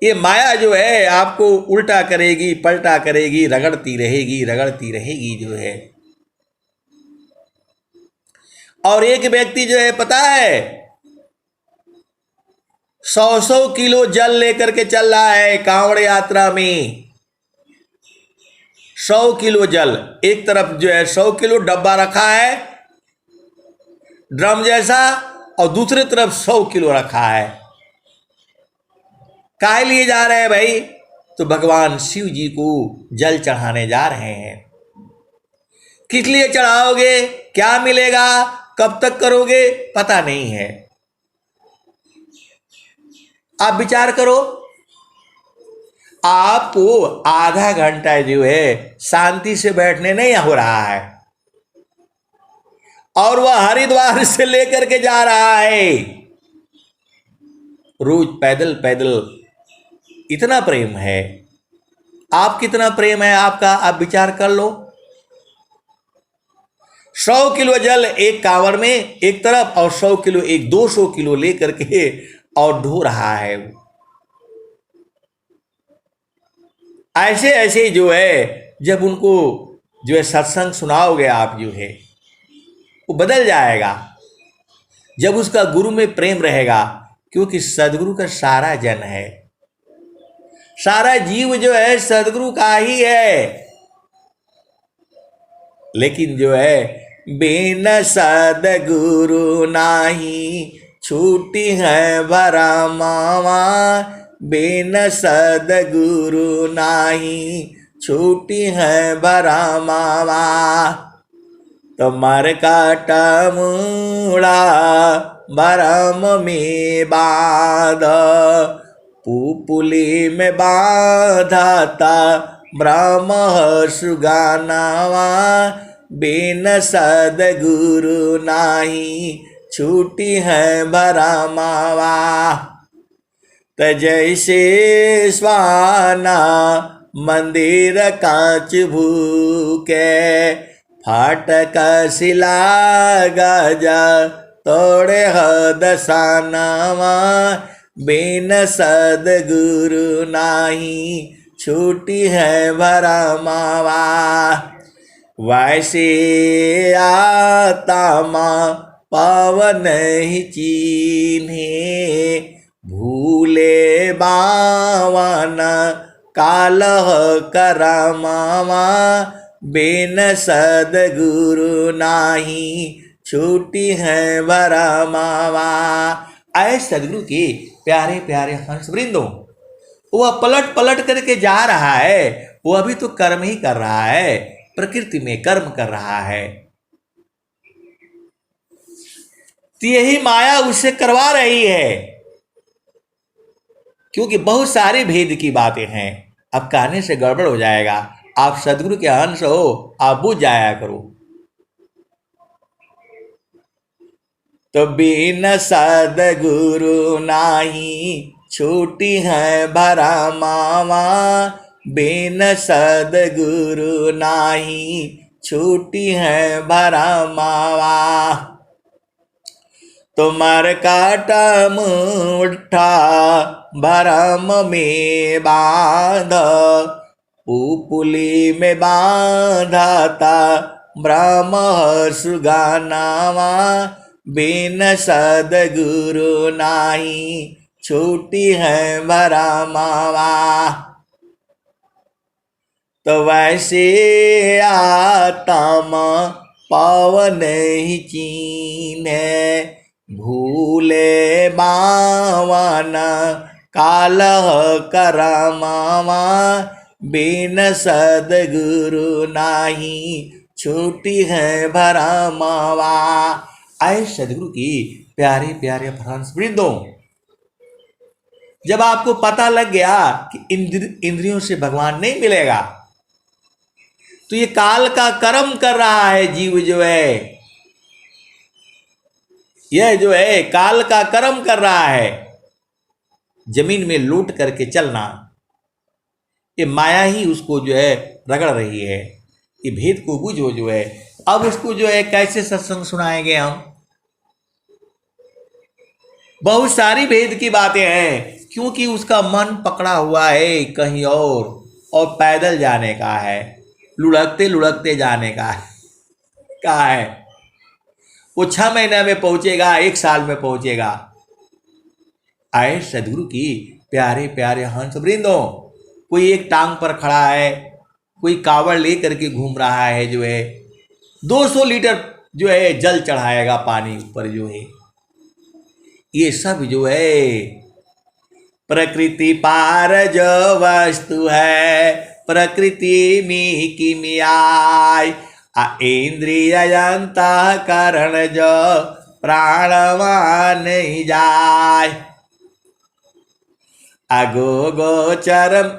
ये माया जो है आपको उल्टा करेगी, पलटा करेगी, रगड़ती रहेगी जो है। और एक व्यक्ति जो है पता है 100 किलो जल लेकर के चल रहा है कांवड़ यात्रा में। 100 किलो जल, एक तरफ जो है 100 किलो डब्बा रखा है ड्रम जैसा, और दूसरी तरफ 100 किलो रखा है। काहे लिए जा रहे हैं भाई? तो भगवान शिव जी को जल चढ़ाने जा रहे हैं। किस लिए चढ़ाओगे, क्या मिलेगा, कब तक करोगे, पता नहीं है। आप विचार करो, आपको आधा घंटा जो है शांति से बैठने नहीं हो रहा है, और वह हरिद्वार से लेकर के जा रहा है रोज पैदल पैदल। इतना प्रेम है, आप कितना प्रेम है आपका, आप विचार कर लो। 100 किलो जल एक कांवड़ में एक तरफ, और 100 किलो, 200 किलो लेकर के और ढो रहा है। ऐसे ऐसे जो है, जब उनको जो है सत्संग सुनाओगे आप जो है, वो बदल जाएगा जब उसका गुरु में प्रेम रहेगा। क्योंकि सदगुरु का सारा जन है, सारा जीव जो है सदगुरु का ही है। लेकिन जो है बिन सदगुरु नाही छूटी है भरमावा, बिन सदगुरु नाही छूटी है भरमावा। तुम्हारे काटा मूड़ा भरम में बांध, पुपुली में बांधा था ब्रह्म सुगानावा, बिन सदगुरु नाही छूटी है भरमावा। त जैसे स्वाना मंदिर कांच भूके, फाटक सिला गजा तोड़े दसानावा, बिन सदगुरु नाही छूटी है भरमावा। वैसे आत्मा पावन ही चीन्हे, भूले बावन कालह करमावा, बिन सदगुरु नाही छूटी है भरमावा। आए सदगुरु के प्यारे प्यारे हंस वृंदो, वह पलट पलट करके जा रहा है, वो अभी तो कर्म ही कर रहा है, प्रकृति में कर्म कर रहा है। तो यही माया उससे करवा रही है। क्योंकि बहुत सारी भेद की बातें हैं, अब कहने से गड़बड़ हो जाएगा। आप सदगुरु के अंश हो, आप बुझ जाया करो। तो बिन सदगुरु नाही छूटी है भरमावा, बिन सदगुरु नाही छूटी है भरमावा। तुम्हार काटा मुठा भरम में बांध, पुपुली में बांधा था ब्रह्म सुगानावा, बिन सदगुरु नाही छूटी है भरमावा। तो वैसे आत्मा पावन ही चीन्हे, भूले बावन कालह करमावा, बिन सदगुरु नाही छूटी है भरमावा। आए सदगुरु की प्यारे प्यारे फ्रांस वृंदों, जब आपको पता लग गया कि इंद्रियों से भगवान नहीं मिलेगा, तो ये काल का कर्म कर रहा है जीव जो है, यह जो है काल का कर्म कर रहा है, जमीन में लूट करके चलना, ये माया ही उसको जो है रगड़ रही है। ये भेद को बुझो जो है, अब उसको जो है कैसे सत्संग सुनाएंगे हम? बहुत सारी भेद की बातें हैं, क्योंकि उसका मन पकड़ा हुआ है कहीं और पैदल जाने का है, लुढ़कते लुढ़कते जाने का है। वो 6 महीने में पहुंचेगा, 1 साल में पहुंचेगा। आए सदगुरु की प्यारे प्यारे हंस वृंदों, कोई एक टांग पर खड़ा है, कोई कावड़ ले करके घूम रहा है, जो है 200 लीटर जो है जल चढ़ाएगा पानी ऊपर जो है। ये सब जो है प्रकृति पार जो वस्तु है, प्रकृति में की मियाय, इंद्रिय अंतःकरण जो प्राणवान नहीं जाय। अगो गोचरम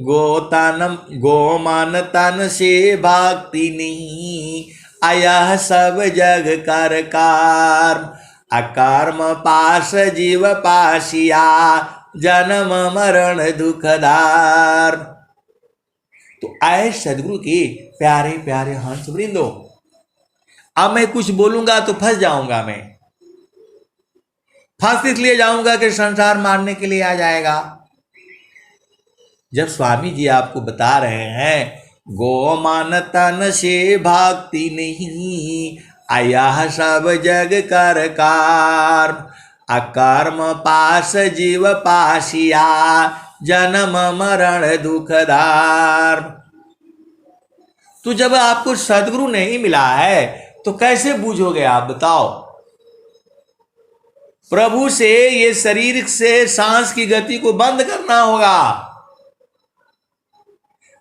गोतनम गोमन तन से भक्ति नहीं, आया सब जग कर कर्म, अकर्म पास जीव पासिया, जन्म मरण दुखदार। तो आए सदगुरु के प्यारे प्यारे हंस वृंदो, अब मैं कुछ बोलूंगा तो फंस जाऊंगा, मैं फंस इसलिए जाऊंगा कि संसार मारने के लिए आ जाएगा। जब स्वामी जी आपको बता रहे हैं गोमान तन से भक्ति नहीं, आया सब जग कर कर्म, अकर्म पास जीव पासिया, जन्म मरण दुखदार। तो जब आपको सदगुरु नहीं मिला है तो कैसे बूझोगे आप, बताओ? प्रभु से ये शरीर से सांस की गति को बंद करना होगा।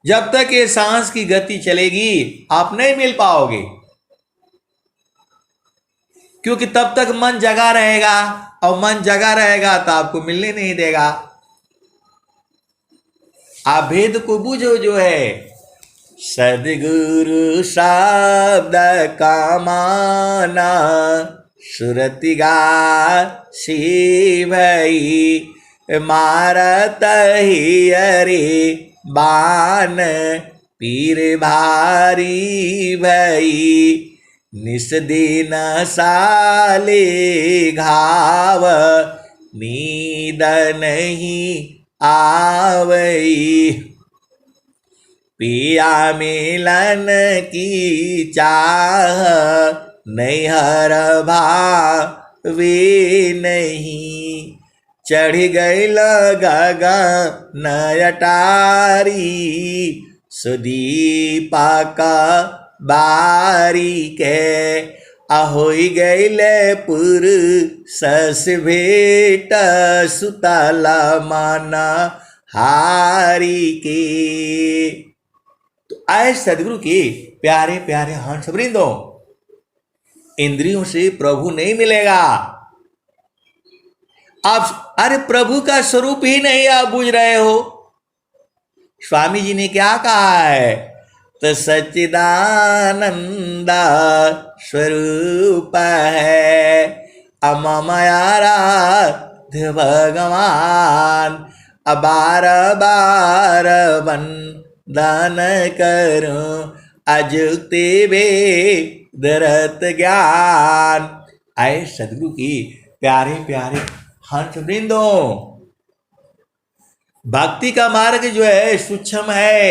जब तक ये सांस की गति चलेगी आप नहीं मिल पाओगे, क्योंकि तब तक मन जगा रहेगा, और मन जगा रहेगा तो आपको मिलने नहीं देगा। आप भेद को बूझो जो है, सदगुरु शब्द का माना, सुरति गा सी भई, मारत ही अरे बान, पीर भारी भई, निस दिन साले घाव, नींद नहीं आवई, पिया मिलन की चाह, नैहर भावे नहीं, चढ़ गई गगन अटारी, सुदीपा का बारी के, ahoy गैले पुर सस भेट, सुतला माना हारी के। तो आए सदगुरु के प्यारे प्यारे हंस वृंदों, इंद्रियों से प्रभु नहीं मिलेगा। आप अरे प्रभु का स्वरूप ही नहीं आप बुझ रहे हो। स्वामी जी ने क्या कहा है, तो सच्चिदानंद स्वरूप है, अममयाराध्य भगवान, अबार बार वंदन करूं, अजुक्ति वेदरत ज्ञान। आए सदगुरु की प्यारे प्यारे हंस वृंदों, भक्ति का मार्ग जो है सूक्ष्म है।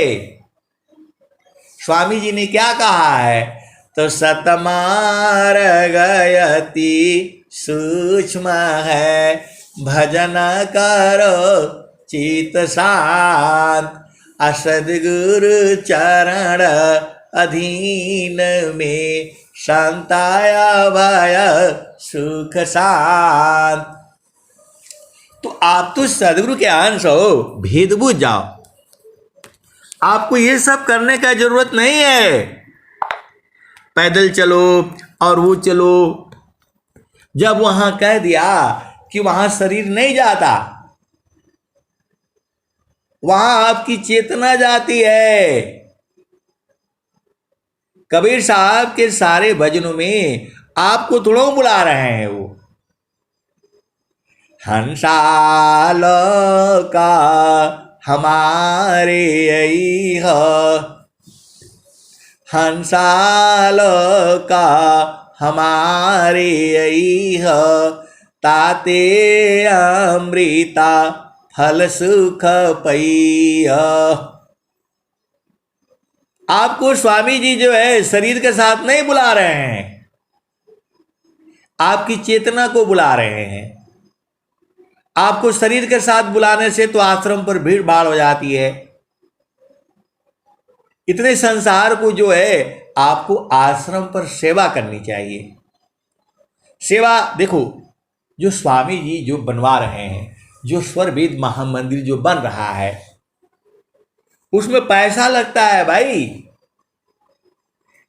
स्वामी जी ने क्या कहा है, तो सतमार गयति सूक्ष्म है, भजन करो चित शांत, असद्गुरु चरण अधीन में शांताया भय सुख शांत। तो आप तो सदगुरु के अंश हो, भेद बुझ जाओ। आपको ये सब करने का जरूरत नहीं है। पैदल चलो और वो चलो, जब वहां कह दिया कि वहां शरीर नहीं जाता, वहां आपकी चेतना जाती है। कबीर साहब के सारे भजनों में आपको थोड़ा बुला रहे हैं वो। हंसाल का हमारे यही है, हंसाल का हमारे यही है, ताते अमृता फल सुख पैया। आपको स्वामी जी जो है शरीर के साथ नहीं बुला रहे हैं, आपकी चेतना को बुला रहे हैं। आपको शरीर के साथ बुलाने से तो आश्रम पर भीड़ भाड़ हो जाती है। इतने संसार को जो है आपको आश्रम पर सेवा करनी चाहिए। सेवा देखो, जो स्वामी जी जो बनवा रहे हैं, जो स्वरवेद महामंदिर जो बन रहा है, उसमें पैसा लगता है भाई।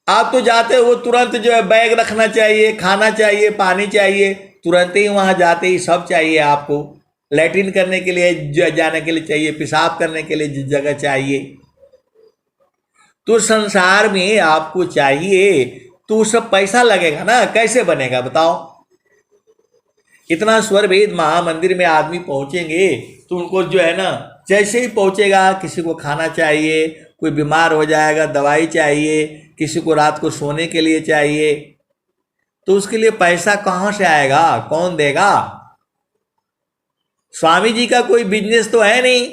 आप तो जाते हो तुरंत जो है बैग रखना चाहिए, खाना चाहिए, पानी चाहिए, तुरंत ही वहां जाते ही सब चाहिए आपको। लैट्रिन करने के लिए जाने के लिए चाहिए, पेशाब करने के लिए जगह चाहिए। तो संसार में आपको चाहिए तो सब पैसा लगेगा ना, कैसे बनेगा बताओ। इतना स्वरवेद महामंदिर में आदमी पहुंचेंगे तो उनको जो है ना, जैसे ही पहुंचेगा किसी को खाना चाहिए, कोई बीमार हो जाएगा दवाई चाहिए, किसी को रात को सोने के लिए चाहिए, तो उसके लिए पैसा कहां से आएगा, कौन देगा। स्वामी जी का कोई बिजनेस तो है नहीं,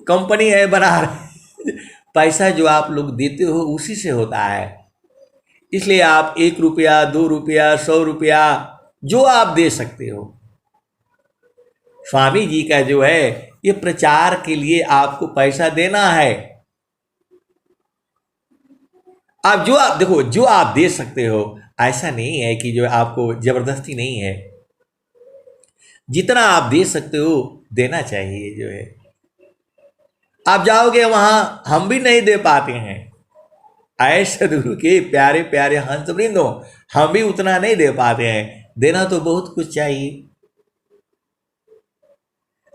कंपनी है बना रहे पैसा जो आप लोग देते हो उसी से होता है। इसलिए आप 1 रुपया 2 रुपया 100 रुपया जो आप दे सकते हो, स्वामी जी का जो है ये प्रचार के लिए आपको पैसा देना है। आप देखो, जो आप दे सकते हो, ऐसा नहीं है कि जो आपको जबरदस्ती नहीं है। जितना आप दे सकते हो देना चाहिए जो है। आप जाओगे वहां, हम भी नहीं दे पाते हैं, आए सदगुरु के प्यारे प्यारे हंस वृंदो, हम भी उतना नहीं दे पाते हैं। देना तो बहुत कुछ चाहिए,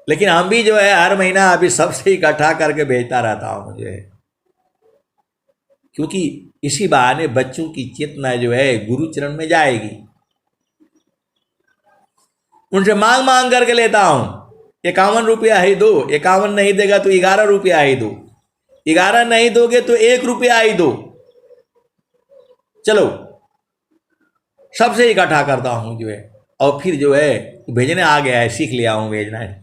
लेकिन हम भी जो है हर महीना अभी सबसे इकट्ठा करके भेजता रहता हूं मुझे, क्योंकि इसी बहाने बच्चों की चेतना जो है गुरु चरण में जाएगी। उनसे मांग मांग करके लेता हूं, 51 रुपया ही दो, 51 नहीं देगा तो 11 रुपया ही दो, 11 नहीं दोगे तो 1 रुपया ही दो, चलो सबसे इकट्ठा करता हूं जो है। और फिर जो है भेजने आ गया है, सीख लिया हूं भेजना है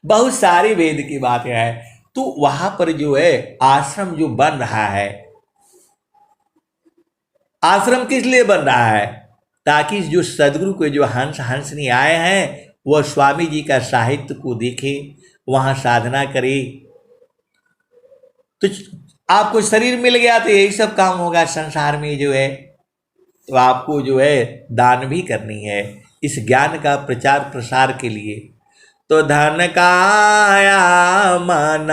बहुत सारी वेद की बातें हैं। तो वहां पर जो है आश्रम जो बन रहा है, आश्रम किस लिए बन रहा है, ताकि जो सदगुरु के जो हंस हंसनी आए हैं वह स्वामी जी का साहित्य को देखे, वहां साधना करे। तो आपको शरीर मिल गया तो यही सब काम होगा संसार में जो है। तो आपको जो है दान भी करनी है इस ज्ञान का प्रचार प्रसार के लिए। तो धन काया मन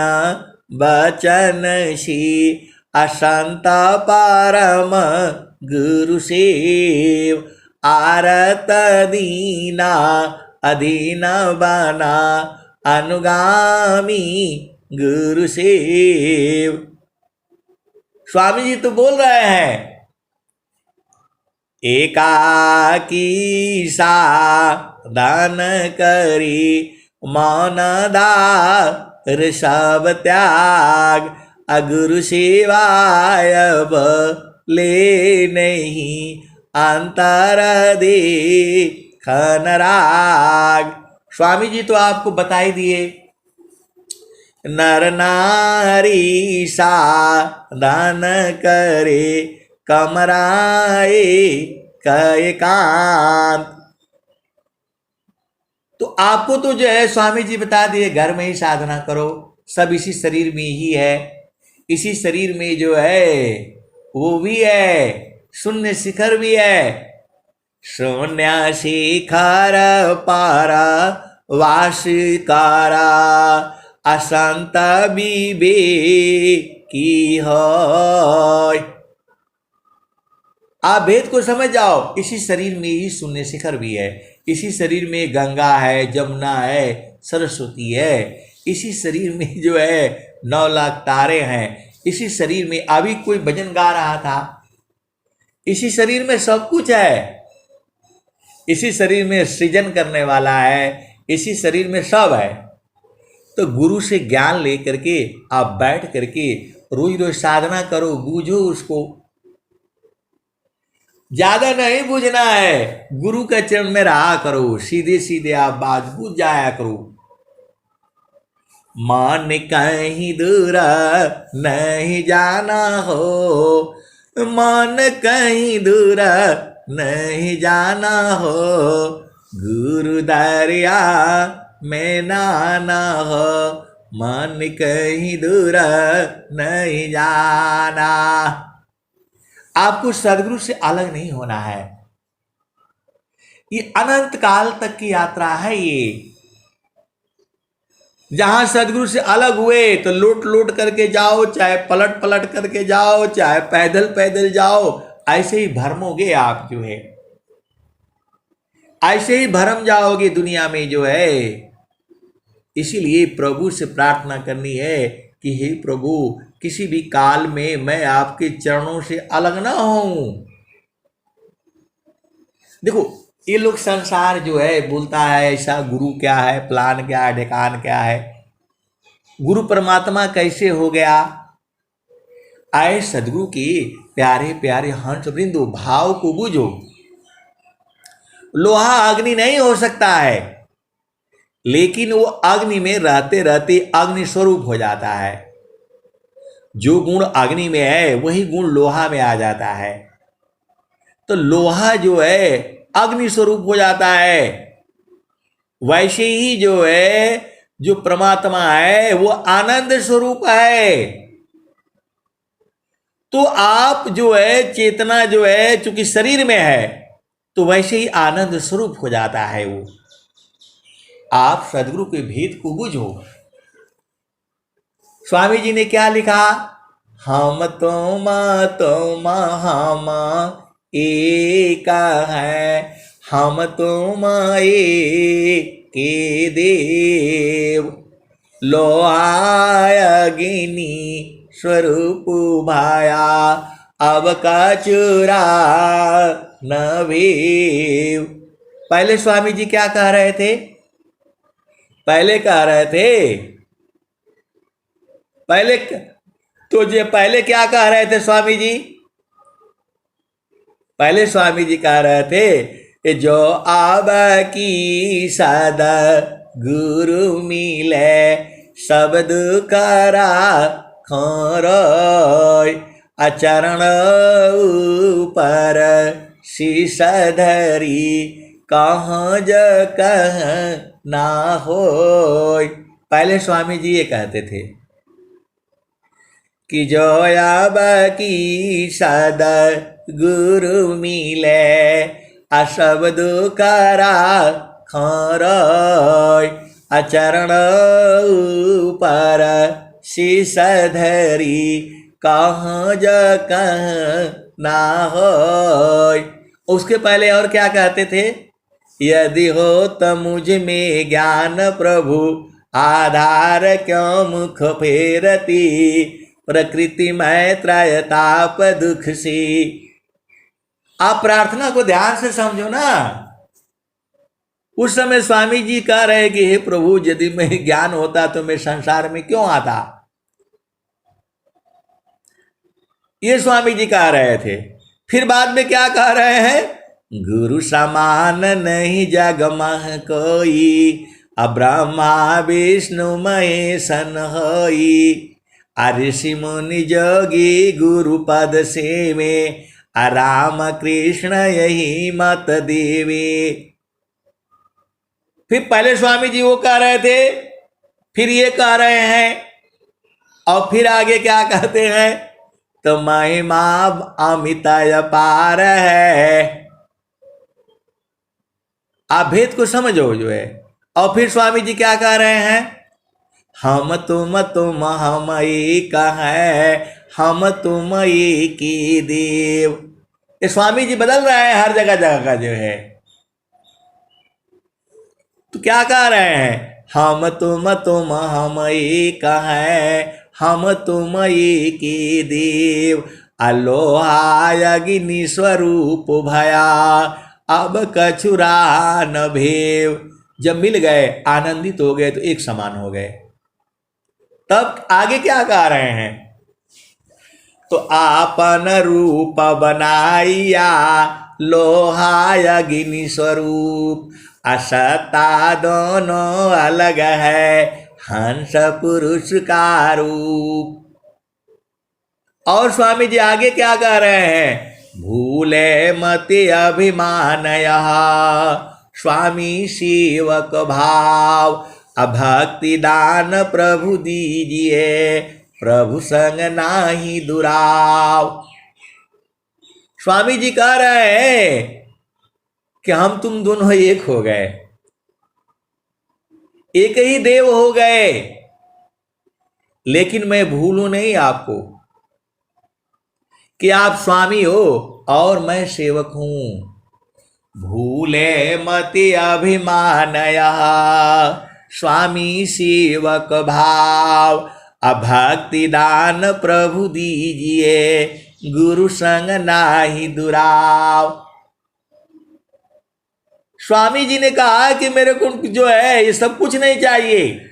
वचन सी असंत परम गुरु सेव, आरत दीना अधीन बना अनुगामी गुरु सेव। स्वामी जी तो बोल रहे हैं, एकाकी साधन करी मौन दार सब त्याग, अगुरु सेवाय ले नहीं अंतर दे खनराग। स्वामी जी तो आपको बता ही दिए, नर नारी साधन करे कमराए एकांत। तो आपको तो जो है स्वामी जी बता दिए घर में ही साधना करो, सब इसी शरीर में ही है। इसी शरीर में जो है वो भी है, शून्य शिखर भी है। शून्य शिखर पारा वासिकारा अशांत विवेकी होय। आप भेद को समझ जाओ। इसी शरीर में ही शून्य शिखर भी है, इसी शरीर में गंगा है, जमुना है, सरस्वती है। इसी शरीर में जो है 9 लाख तारे हैं। इसी शरीर में अभी कोई भजन गा रहा था, इसी शरीर में सब कुछ है। इसी शरीर में सृजन करने वाला है, इसी शरीर में सब है। तो गुरु से ज्ञान लेकर के आप बैठ करके रोज रोज साधना करो, बूझो उसको। ज्यादा नहीं बूझना है, गुरु के चरण में रहा करो, सीधे सीधे आप बात बूझ जाया करो। मान कहीं दूर नहीं जाना हो, मान कहीं दूर नहीं जाना हो, गुरु दरिया में नाना हो, मान कहीं दूर नहीं जाना। आपको सदगुरु से अलग नहीं होना है। ये अनंत काल तक की यात्रा है। ये जहां सदगुरु से अलग हुए तो लौट लौट करके जाओ, चाहे पलट पलट करके जाओ, चाहे पैदल पैदल जाओ, ऐसे ही भरमोगे आप जो है, ऐसे ही भरम जाओगे दुनिया में जो है। इसीलिए प्रभु से प्रार्थना करनी है कि हे प्रभु, किसी भी काल में मैं आपके चरणों से अलग ना हूं। देखो, ये लोग संसार जो है बोलता है ऐसा, गुरु क्या है, प्लान क्या है, ढेकान क्या है, गुरु परमात्मा कैसे हो गया। आए सदगुरु के प्यारे प्यारे हंस वृंदो, भाव को बुझो। लोहा अग्नि नहीं हो सकता है, लेकिन वो अग्नि में रहते रहते अग्नि स्वरूप हो जाता है। जो गुण अग्नि में है वही गुण लोहा में आ जाता है। तो लोहा जो है अग्नि स्वरूप हो जाता है। वैसे ही जो है, जो परमात्मा है वो आनंद स्वरूप है। तो आप जो है चेतना जो है चूंकि शरीर में है, तो वैसे ही आनंद स्वरूप हो जाता है वो। आप सदगुरु के भेद को बुझो। स्वामी जी ने क्या लिखा, हम तुम हम एक है, हम तुम एक के देव, लोहाय अग्नि स्वरूप भाया, अब का चुरा न भेव। पहले स्वामी जी क्या कह रहे थे, पहले कह रहे थे, पहले तो जो पहले क्या कह रहे थे स्वामी जी, पहले स्वामी जी कह रहे थे जो आब की सदा गुरु मिले, सब दुखरा खोरोय, अचरण ऊपर शीश धरी, कहाँ ज कह ना होय। पहले स्वामी जी ये कहते थे कि जो आब की सदा गुरु मिले, असब दुखरा खोरोय, अचरण ऊपर शीश धरी, कहाँ ज कह ना होय। उसके पहले और क्या कहते थे, यदि हो तो मुझ में ज्ञान प्रभु, आधार क्यों मुख फेरती, प्रकृति में त्रय ताप दुख सी। आप प्रार्थना को ध्यान से समझो ना। उस समय स्वामी जी कह रहे कि हे प्रभु, यदि मैं ज्ञान होता तो मैं संसार में क्यों आता। ये स्वामी जी कह रहे थे। फिर बाद में क्या कह रहे हैं, गुरु समान नहीं जग मह कोई, ब्रह्मा विष्णु महेशन होई, ऋषि मुनि जोगी गुरु पद से में, राम कृष्ण यही मत देवे। फिर पहले स्वामी जी वो कह रहे थे, फिर ये कह रहे हैं और फिर आगे क्या कहते हैं, तो महिमा अमित अपार है। आप भेद को समझो जो है। और फिर स्वामी जी क्या कह रहे हैं, हम तुम हम एक है, हम तुम एक ही देव। ये स्वामी जी बदल रहे हैं हर जगह जगह का जो है। तो क्या कह रहे हैं, हम तुम हम एक है, हम तुम एक ही देव। अलोहाय अग्नि स्वरूप भया, अब कछुरा न भेव। जब मिल गए, आनंदित हो गए, तो एक समान हो गए। तब आगे क्या कह रहे हैं, तो आपन रूप बनाइया, लोहाय अग्नि स्वरूप। असत्ता दोनों अलग है, हंस पुरुष का रूप। और स्वामी जी आगे क्या कह रहे हैं, भूले मति अभिमान यह, स्वामी सेवक भाव। अभक्ति दान प्रभु दीजिए, प्रभु संग नाही दुराव। स्वामी जी कह रहे हैं कि हम तुम दोनों एक हो गए, एक ही देव हो गए, लेकिन मैं भूलूं नहीं आपको कि आप स्वामी हो और मैं सेवक हूं। भूले मति अभिमान यह, स्वामी सेवक भाव। अभक्ति दान प्रभु दीजिए, गुरु संग नाही दुराव। स्वामी जी ने कहा कि मेरे को जो है ये सब कुछ नहीं चाहिए।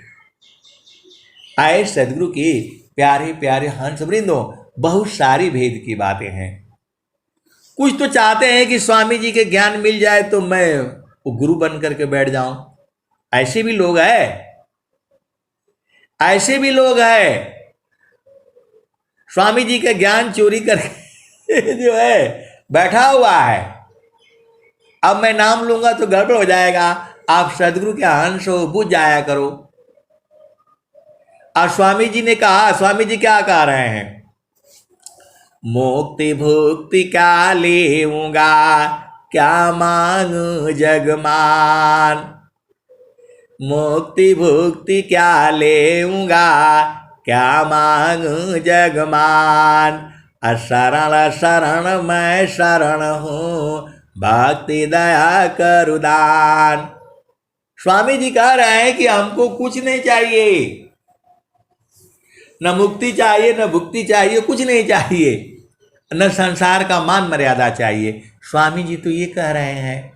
आए सदगुरु की प्यारे प्यारे हंस वृंदों, बहुत सारी भेद की बातें हैं। कुछ तो चाहते हैं कि स्वामी जी के ज्ञान मिल जाए तो मैं गुरु बन करके बैठ जाऊं। ऐसे भी लोग हैं, ऐसे भी लोग हैं। स्वामी जी के ज्ञान चोरी करके जो है बैठा हुआ है। अब मैं नाम लूंगा तो गड़बड़ हो जाएगा, आप सदगुरु के हंस हो, बुझ जाया करो। और स्वामी जी ने कहा, स्वामी जी क्या कह रहे हैं, मुक्ति भुक्ति क्या लेऊंगा, क्या मांगू जगमान। मुक्ति भुक्ति क्या लेऊंगा, क्या मांगू जगमान। अशरण शरण मैं शरण हूं, भक्ति दया करु दान। स्वामी जी कह रहे हैं कि हमको कुछ नहीं चाहिए, न मुक्ति चाहिए, न भुक्ति चाहिए, कुछ नहीं चाहिए, न संसार का मान मर्यादा चाहिए। स्वामी जी तो ये कह रहे हैं,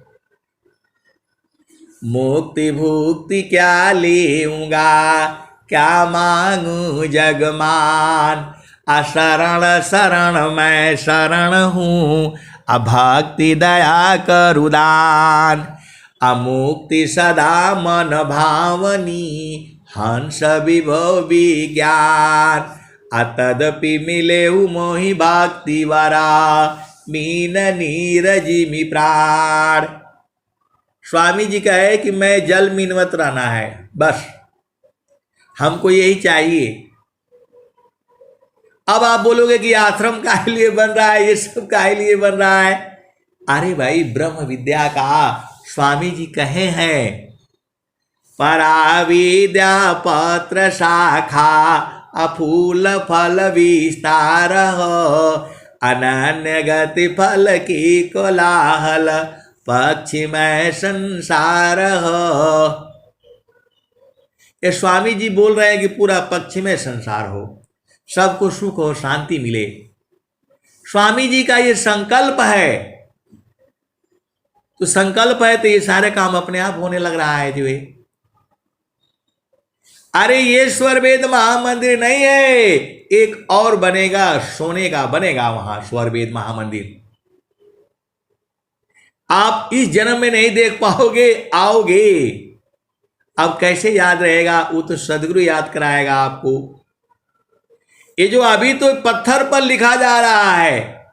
मुक्ति भुक्ति क्या लेऊंगा, क्या मांगू जगमान। अशरण शरण मैं शरण हूं, अभक्ति दया करु दान। अमुक्ति सदा मन भावनी, हंस विभव विज्ञान। अतदपि मिलेहु मोहि भक्ति वरा, मीन नीरजिमि प्राण। स्वामी जी कहे कि मैं जल मीनवत रहना है, बस हमको यही चाहिए। अब आप बोलोगे कि आश्रम काहे लिए बन रहा है, ये सब काहे लिए बन रहा है। अरे भाई, ब्रह्म विद्या का स्वामी जी कहे हैं, परा विद्या पत्र शाखा, अफूल फल विस्तार हो। अनन्य गति फल की कोलाहल, पक्षी में संसार हो। ये स्वामी जी बोल रहे हैं कि पूरा पक्षी में संसार हो, सबको सुख हो, शांति मिले। स्वामी जी का ये संकल्प है, तो संकल्प है तो ये सारे काम अपने आप होने लग रहा है जो है। अरे ये स्वर वेद महामंदिर नहीं है, एक और बनेगा, सोने का बनेगा वहां स्वर वेद महामंदिर। आप इस जन्म में नहीं देख पाओगे, आओगे। अब कैसे याद रहेगा, वो तो सदगुरु याद कराएगा आपको। ये जो अभी तो पत्थर पर लिखा जा रहा है,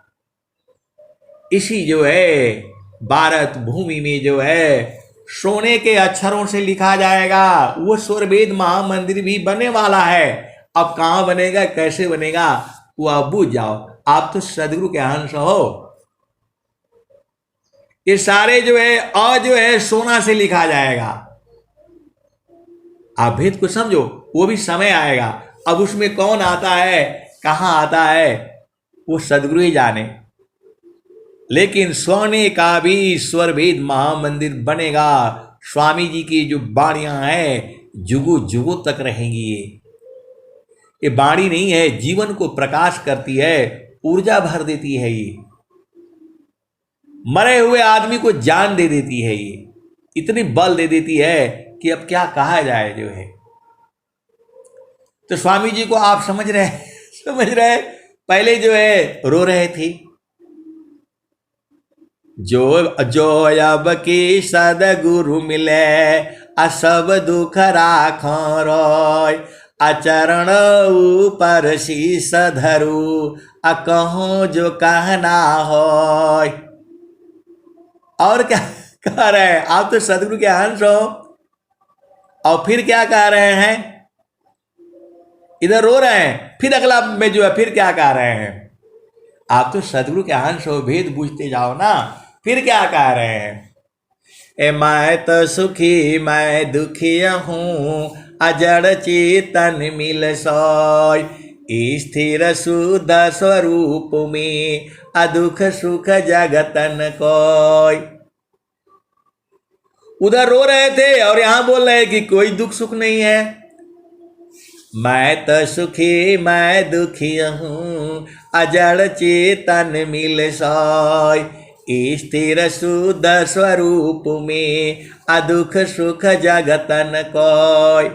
इसी जो है भारत भूमि में जो है सोने के अक्षरों से लिखा जाएगा। वो स्वर वेद महामंदिर भी बनने वाला है। अब कहाँ बनेगा, कैसे बनेगा, वो आप बूझ जाओ। आप तो सदगुरु के अंश हो। ये सारे जो है जो है सोना से लिखा जाएगा। आप भेद को समझो, वो भी समय आएगा। अब उसमें कौन आता है, कहाँ आता है, वो सदगुरु ही जाने। लेकिन सोने का भी स्वर भेद महामंदिर बनेगा। स्वामी जी की जो बाणियां हैं जुगो जुगो तक रहेंगी। ये बाणी नहीं है, जीवन को प्रकाश करती है, ऊर्जा भर देती है। ये मरे हुए आदमी को जान दे देती है। ये इतनी बल दे देती है कि अब क्या कहा जाए जो है। तो स्वामी जी को आप समझ रहे समझ रहे, पहले जो है रो रहे थे। जो जो अब की सदगुरु मिले असब दुख राखो रोय, आचरण ऊपर शीस धरू कहो जो कहना हो। और क्या कह रहे हैं, आप तो सदगुरु के अंश हो। और फिर क्या कह रहे हैं, इधर रो रहे हैं, फिर अगला में जो है फिर क्या कह रहे हैं, आप तो सदगुरु के अंश हो, भेद बूझते जाओ ना। फिर क्या कह रहे हैं, ए मैं तो सुखी मैं दुखी हूँ, अजड़ चेतन मिल सोय, स्थिर शुद्ध स्वरूप में अदुख सुख जगतन कोय। उधर रो रहे थे और यहां बोल रहे हैं कि कोई दुख सुख नहीं है। मैं तो सुखी मैं दुखी हूँ, अजड़ चेतन मिल सोय, स्थिर शुद्ध स्वरूप में अदुख सुख जगतन कोय।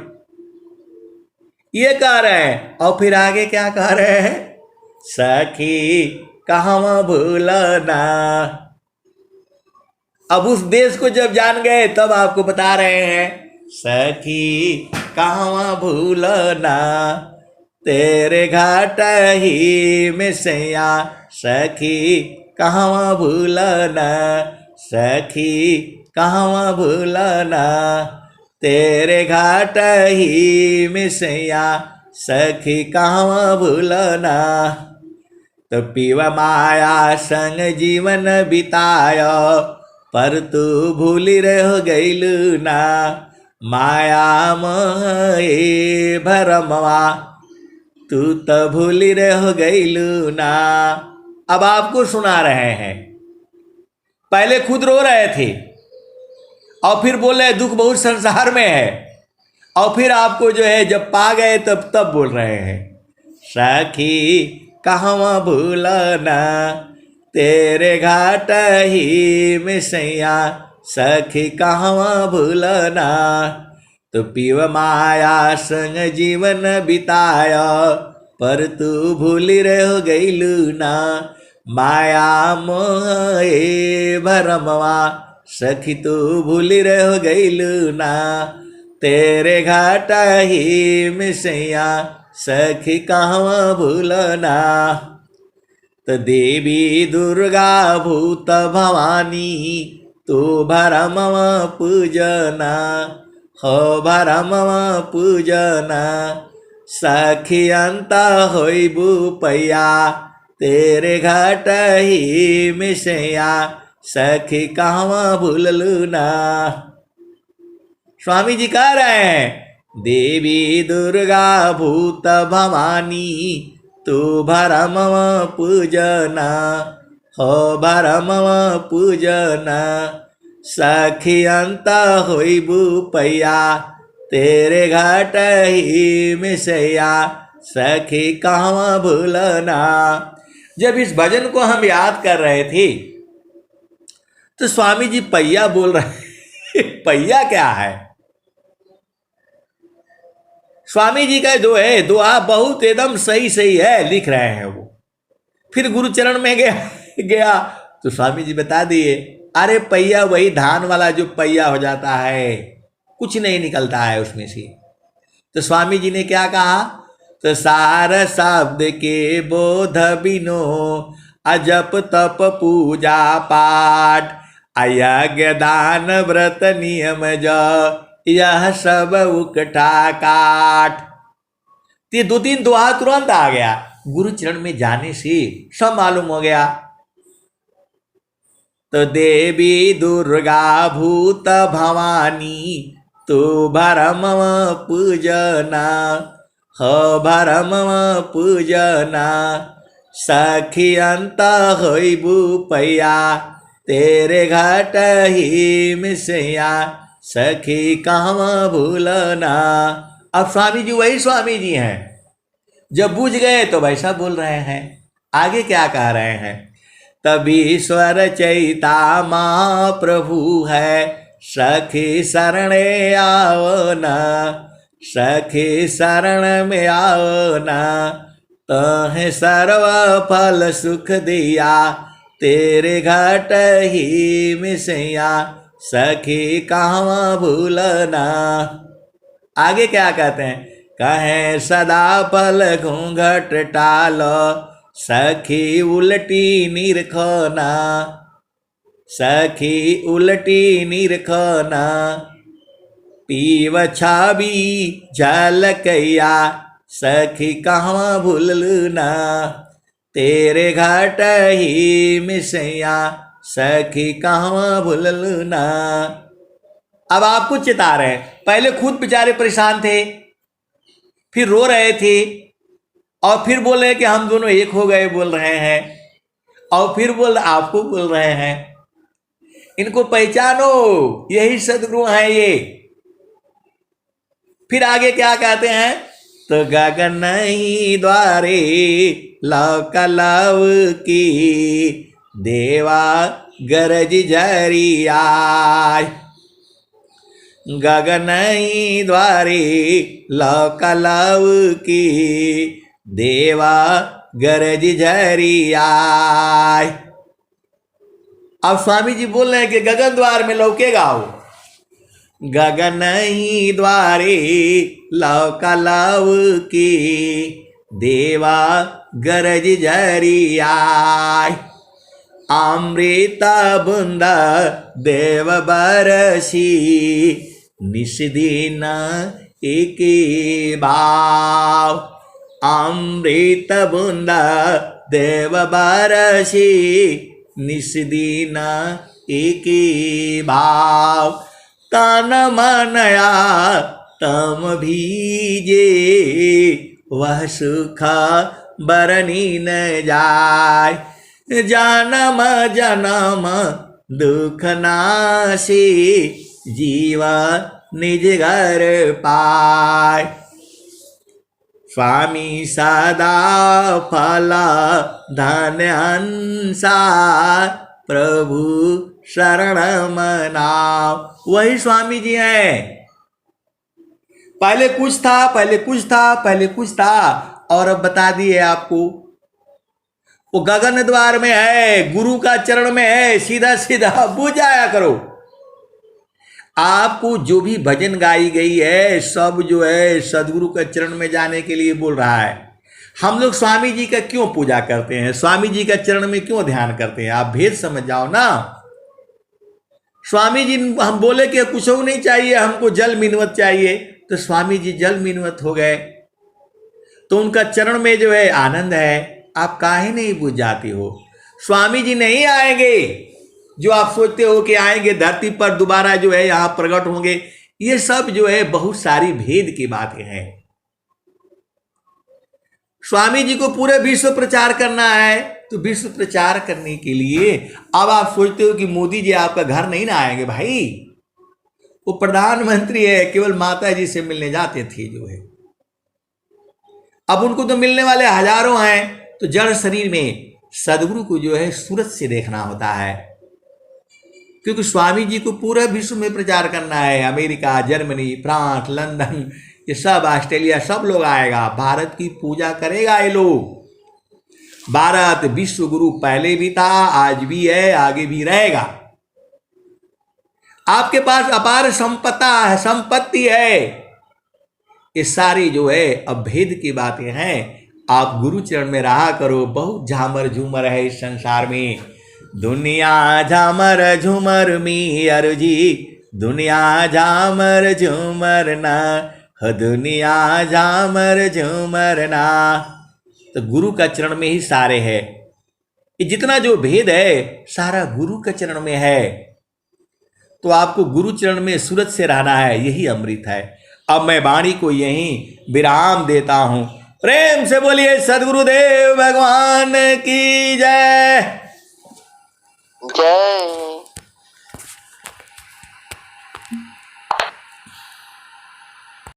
ये कह रहे हैं। और फिर आगे क्या कह रहे हैं, सखी कहवा भूलना। अब उस देश को जब जान गए तब आपको बता रहे हैं, सखी कहवा भूलना, तेरे घाट ही में सैया, सखी कहवा भूलना, सखी कहवा भूलना, तेरे घाट ही में सैया, सखी कहवा भूलना। तो पीवा माया संग जीवन बितायो, पर तू भूली रह गईलू ना, माया मोहे भरमवा, तू तो भूली रह गईलू ना। अब आपको सुना रहे हैं, पहले खुद रो रहे थे और फिर बोले दुख बहुत संसार में है, और फिर आपको जो है जब पा गए तब बोल रहे हैं, सखी कहवा भूलना, तेरे घाट ही में सैया, सखी कहवा भूलना। तो पीव माया संग जीवन बिताया, पर तू भूली रह गईलू ना, माया मोहे भरमवा, सखी तू भूली रह गईलू ना, तेरे घाट ही में सैया, सखी कहवा भूलना। तो देवी दुर्गा भूत भवानी, तू भरमवा पूजना, हो भरमवा पूजना, सखी अंत होइबू पैया, तेरे घाट ही में सैया, सखी कहवा भूललू ना। स्वामी जी कह रहे हैं, देवी दुर्गा भूत भवानी, तू भरमवा पूजना, हो भरमवा पूजना, सखी अंत होइबू पैया, तेरे घाट ही में सैया, सखी कहवा भूलना। जब इस भजन को हम याद कर रहे थे तो स्वामी जी पैया बोल रहे पैया क्या है। स्वामी जी का जो है दुआ बहुत एकदम सही सही है, लिख रहे हैं वो। फिर गुरुचरण में गया तो स्वामी जी बता दिए, अरे पैया वही धान वाला जो पैया हो जाता है, कुछ नहीं निकलता है उसमें से। तो स्वामी जी ने क्या कहा, तो सार शब्द के बोध बिनो, अजप तप पूजा पाठ, अयज्ञ दान व्रत नियम ज, यह सब उकठा काट। तो ये 2-3 दोहा तुरंत आ गया। गुरु चरण में जाने से सब मालूम हो गया। तो देवी दुर्गा भूत भवानी तू भरम पूजना, हो भरम पूजना, सखी अंत होइबू पैया तेरे घाट ही मिसैया, सखी कहवा भूलना। अब स्वामी जी वही स्वामी जी हैं, जब बूझ गए तो वैसा बोल रहे हैं। आगे क्या कह रहे हैं? तभी ईश्वर चैता महाप्रभु है, सखी शरणे आओ न, सखी शरण में आओ न, तहें सर्व फल सुख दिया तेरे घाट ही मिसैया, सखी कहवा भूलना। आगे क्या कहते हैं? कहें सदा पल घूंघट टालो, सखी उल्टी निरखना, सखी उल्टी निरखना, पीव छाबी झलकैया, सखी कहवा भूलना, तेरे घाट ही मिसैया, सखी कहवा भूलना। अब आपको चिता रहे हैं। पहले खुद बेचारे परेशान थे, फिर रो रहे थे, और फिर बोले कि हम दोनों एक हो गए बोल रहे हैं, और फिर बोल आपको बोल रहे हैं। इनको पहचानो, यही सदगुरु हैं ये। फिर आगे क्या कहते हैं? तो गगन ही द्वारे लव कलव की, देवा गरज झरिया, गगन ही द्वारे लव कलव की, देवा गरज झरिया। अब स्वामी जी बोल रहे हैं कि गगन द्वार में लौकेगा वो, गगन ही द्वारे लव कलव की, देवा गरज झरिया, अमृत बूंद देव बरसी, निषदिन एक भाव, अमृत बूंद देव बरसी, निषदिन एक भाव, तन मनया तम भीजे, वह सुख बरनी न जाय, जन्म जन्म दुख नासी, जीवा निज घर पाय। स्वामी सदा फला धन हंसा, प्रभु शरण मनाओ। वही स्वामी जी हैं। पहले कुछ था, पहले कुछ था, पहले कुछ था, और अब बता दिए आपको। वो गगन द्वार में है, गुरु का चरण में है, सीधा सीधा बुझ जाया करो। आपको जो भी भजन गाई गई है सब जो है सदगुरु के चरण में जाने के लिए बोल रहा है। हम लोग स्वामी जी का क्यों पूजा करते हैं, स्वामी जी का चरण में क्यों ध्यान करते हैं? आप भेद समझ जाओ ना। स्वामी जी हम बोले कि कुछ नहीं चाहिए, हमको जल मिनवत चाहिए, तो स्वामी जी जल मिनवत हो गए। तो उनका चरण में जो है आनंद है। आप काहे नहीं बुझ जाती हो? स्वामी जी नहीं आएंगे जो आप सोचते हो कि आएंगे धरती पर दोबारा जो है यहां प्रकट होंगे। ये सब जो है बहुत सारी भेद की बातें हैं। स्वामी जी को पूरे विश्व प्रचार करना है, तो विश्व प्रचार करने के लिए अब आप सोचते हो कि मोदी जी आपका घर नहीं ना आएंगे। भाई वो प्रधानमंत्री है, केवल माता जी से मिलने जाते थे जो है। अब उनको तो मिलने वाले हजारों हैं। तो जड़ शरीर में सदगुरु को जो है सूरत से देखना होता है, क्योंकि स्वामी जी को पूरे विश्व में प्रचार करना है। अमेरिका, जर्मनी, फ्रांस, लंदन, ये सब, ऑस्ट्रेलिया, सब लोग आएगा। भारत की पूजा करेगा ये लोग। भारत विश्व गुरु पहले भी था, आज भी है, आगे भी रहेगा। आपके पास अपार संपत्ति है। ये सारी जो है अभेद की बातें हैं। आप गुरु चरण में रहा करो। बहुत झामर झूमर है इस संसार में। दुनिया झामर झूमर में अर्जी, दुनिया झामर झूमर ना ह दुनिया जामर झूमर ना। तो गुरु का चरण में ही सारे है। ये जितना जो भेद है सारा गुरु के चरण में है। तो आपको गुरु चरण में सूरत से रहना है, यही अमृत है। अब मैं वाणी को यहीं विराम देता हूं। प्रेम से बोलिए सदगुरुदेव भगवान की जय। जय